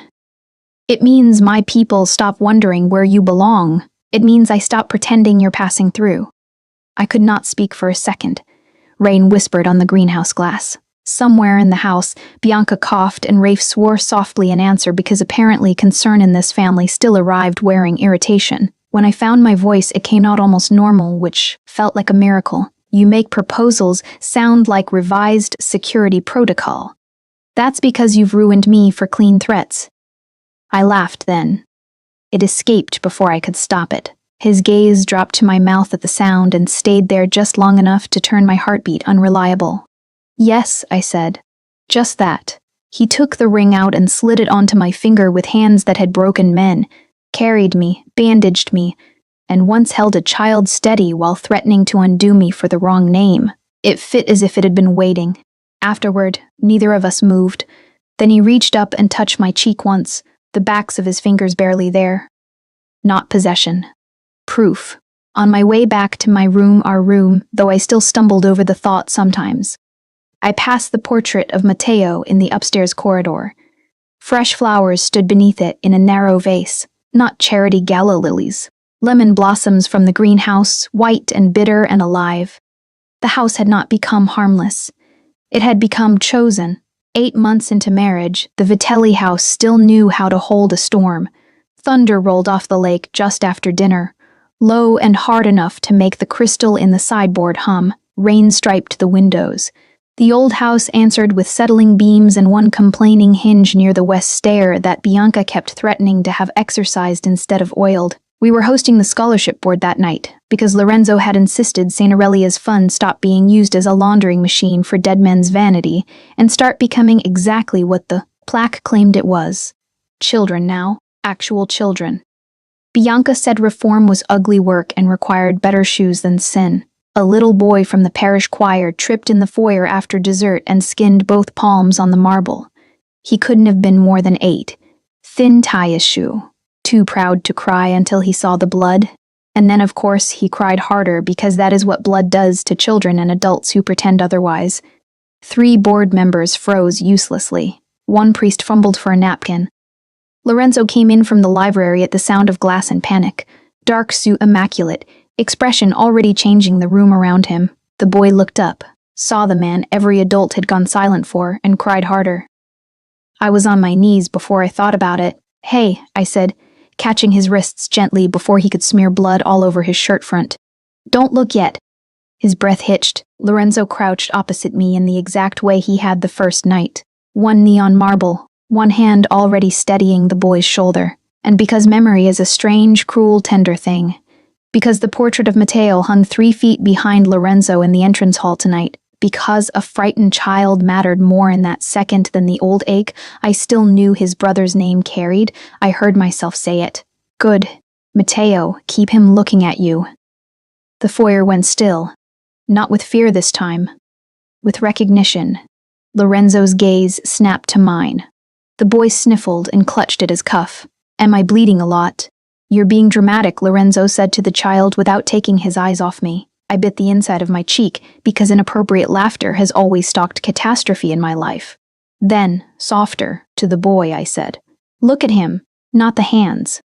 "It means my people stop wondering where you belong. It means I stop pretending you're passing through." I could not speak for a second. Rain whispered on the greenhouse glass. Somewhere in the house, Bianca coughed and Rafe swore softly in answer because apparently concern in this family still arrived wearing irritation. When I found my voice, it came out almost normal, which felt like a miracle. "You make proposals sound like revised security protocol. That's because you've ruined me for clean threats." I laughed then. It escaped before I could stop it. His gaze dropped to my mouth at the sound and stayed there just long enough to turn my heartbeat unreliable. "Yes," I said. "Just that." He took the ring out and slid it onto my finger with hands that had broken men, carried me, bandaged me, and once held a child steady while threatening to undo me for the wrong name. It fit as if it had been waiting. Afterward, neither of us moved. Then he reached up and touched my cheek once, the backs of his fingers barely there. Not possession. Proof. On my way back to my room, our room, though I still stumbled over the thought sometimes, I passed the portrait of Matteo in the upstairs corridor. Fresh flowers stood beneath it in a narrow vase, not charity gala lilies. Lemon blossoms from the greenhouse, white and bitter and alive. The house had not become harmless. It had become chosen. 8 months into marriage, the Vitelli house still knew how to hold a storm. Thunder rolled off the lake just after dinner, low and hard enough to make the crystal in the sideboard hum. Rain striped the windows. The old house answered with settling beams and one complaining hinge near the west stair that Bianca kept threatening to have exercised instead of oiled. We were hosting the scholarship board that night, because Lorenzo had insisted St. Aurelia's fund stop being used as a laundering machine for dead men's vanity and start becoming exactly what the plaque claimed it was. Children now, actual children. Bianca said reform was ugly work and required better shoes than sin. A little boy from the parish choir tripped in the foyer after dessert and skinned both palms on the marble. He couldn't have been more than 8. Thin tie shoe. Too proud to cry until he saw the blood. And then, of course, he cried harder because that is what blood does to children and adults who pretend otherwise. 3 board members froze uselessly. One priest fumbled for a napkin. Lorenzo came in from the library at the sound of glass and panic. Dark suit immaculate, expression already changing the room around him. The boy looked up, saw the man every adult had gone silent for, and cried harder. I was on my knees before I thought about it. Hey, I said, catching his wrists gently before he could smear blood all over his shirt front. Don't look yet. His breath hitched. Lorenzo crouched opposite me in the exact way he had the first night. One knee on marble, one hand already steadying the boy's shoulder. And because memory is a strange, cruel, tender thing. Because the portrait of Matteo hung 3 feet behind Lorenzo in the entrance hall tonight. Because a frightened child mattered more in that second than the old ache I still knew his brother's name carried, I heard myself say it. Good. Matteo, keep him looking at you. The foyer went still. Not with fear this time. With recognition. Lorenzo's gaze snapped to mine. The boy sniffled and clutched at his cuff. Am I bleeding a lot? You're being dramatic, Lorenzo said to the child without taking his eyes off me. I bit the inside of my cheek because inappropriate laughter has always stalked catastrophe in my life. Then, softer, to the boy, I said, Look at him, not the hands.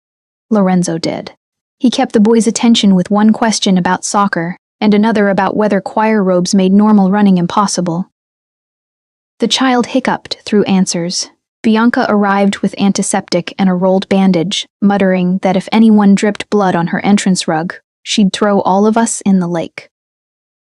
Lorenzo did. He kept the boy's attention with one question about soccer and another about whether choir robes made normal running impossible. The child hiccuped through answers. Bianca arrived with antiseptic and a rolled bandage, muttering that if anyone dripped blood on her entrance rug, she'd throw all of us in the lake.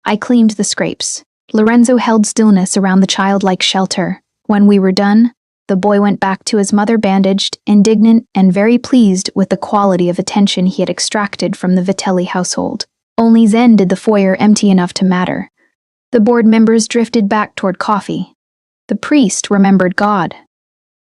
I cleaned the scrapes. Lorenzo held stillness around the child like shelter. When we were done, the boy went back to his mother bandaged, indignant and very pleased with the quality of attention he had extracted from the Vitelli household. Only then did the foyer empty enough to matter. The board members drifted back toward coffee. The priest remembered God.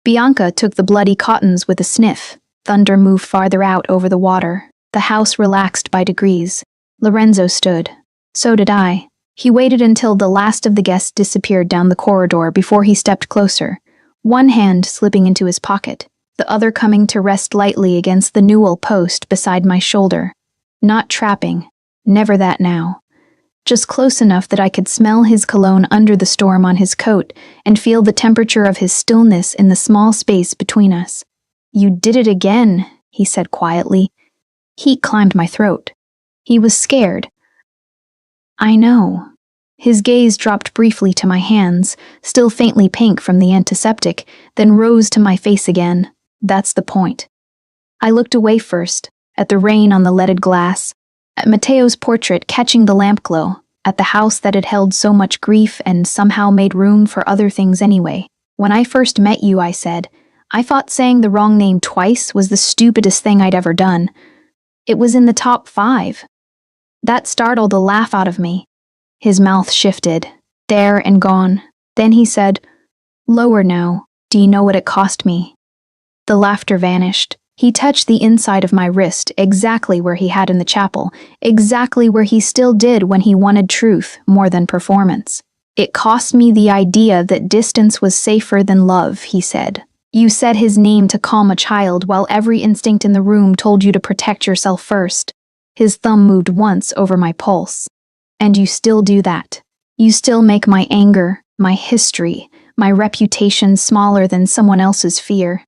Bianca took the bloody cottons with a sniff. Thunder moved farther out over the water. The house relaxed by degrees. Lorenzo stood. So did I. He waited until the last of the guests disappeared down the corridor before he stepped closer, one hand slipping into his pocket, the other coming to rest lightly against the newel post beside my shoulder. Not trapping. Never that now. Just close enough that I could smell his cologne under the storm on his coat and feel the temperature of his stillness in the small space between us. You did it again, he said quietly. Heat climbed my throat. He was scared. I know. His gaze dropped briefly to my hands, still faintly pink from the antiseptic, then rose to my face again. That's the point. I looked away first, at the rain on the leaded glass, at Matteo's portrait catching the lamp glow, at the house that had held so much grief and somehow made room for other things anyway. When I first met you, I said, I thought saying the wrong name twice was the stupidest thing I'd ever done. It was in the top 5. That startled a laugh out of me. His mouth shifted, there and gone. Then he said, Lower now. Do you know what it cost me? The laughter vanished. He touched the inside of my wrist, exactly where he had in the chapel, exactly where he still did when he wanted truth more than performance. It cost me the idea that distance was safer than love, he said. You said his name to calm a child while every instinct in the room told you to protect yourself first. His thumb moved once over my pulse. And you still do that. You still make my anger, my history, my reputation smaller than someone else's fear.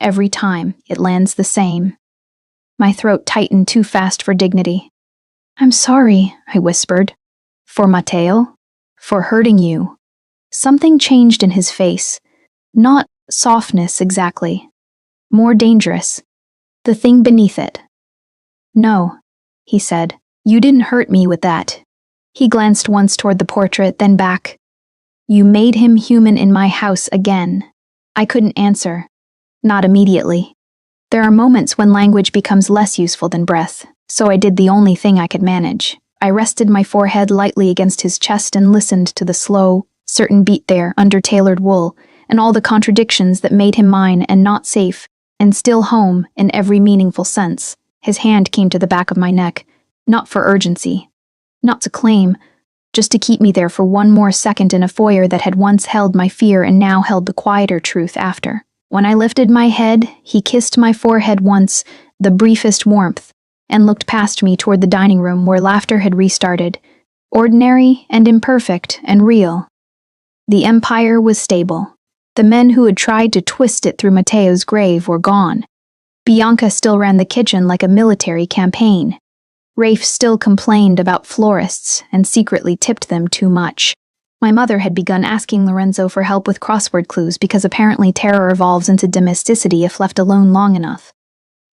Every time, it lands the same. My throat tightened too fast for dignity. I'm sorry, I whispered. For Matteo? For hurting you. Something changed in his face. Not softness exactly. More dangerous. The thing beneath it. No, he said. You didn't hurt me with that. He glanced once toward the portrait, then back. You made him human in my house again. I couldn't answer. Not immediately. There are moments when language becomes less useful than breath, so I did the only thing I could manage. I rested my forehead lightly against his chest and listened to the slow, certain beat there under tailored wool, and all the contradictions that made him mine and not safe, and still home in every meaningful sense. His hand came to the back of my neck, not for urgency, not to claim, just to keep me there for one more second in a foyer that had once held my fear and now held the quieter truth after. When I lifted my head, he kissed my forehead once, the briefest warmth, and looked past me toward the dining room where laughter had restarted, ordinary and imperfect and real. The empire was stable. The men who had tried to twist it through Matteo's grave were gone. Bianca still ran the kitchen like a military campaign. Rafe still complained about florists and secretly tipped them too much. My mother had begun asking Lorenzo for help with crossword clues because apparently terror evolves into domesticity if left alone long enough.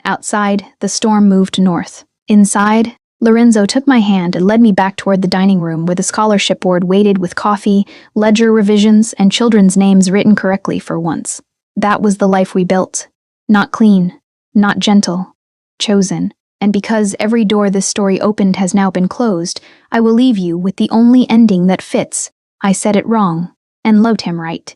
Outside, the storm moved north. Inside, Lorenzo took my hand and led me back toward the dining room where the scholarship board waited with coffee, ledger revisions, and children's names written correctly for once. That was the life we built. Not clean, not gentle, chosen. And because every door this story opened has now been closed, I will leave you with the only ending that fits. I said it wrong, and loved him right.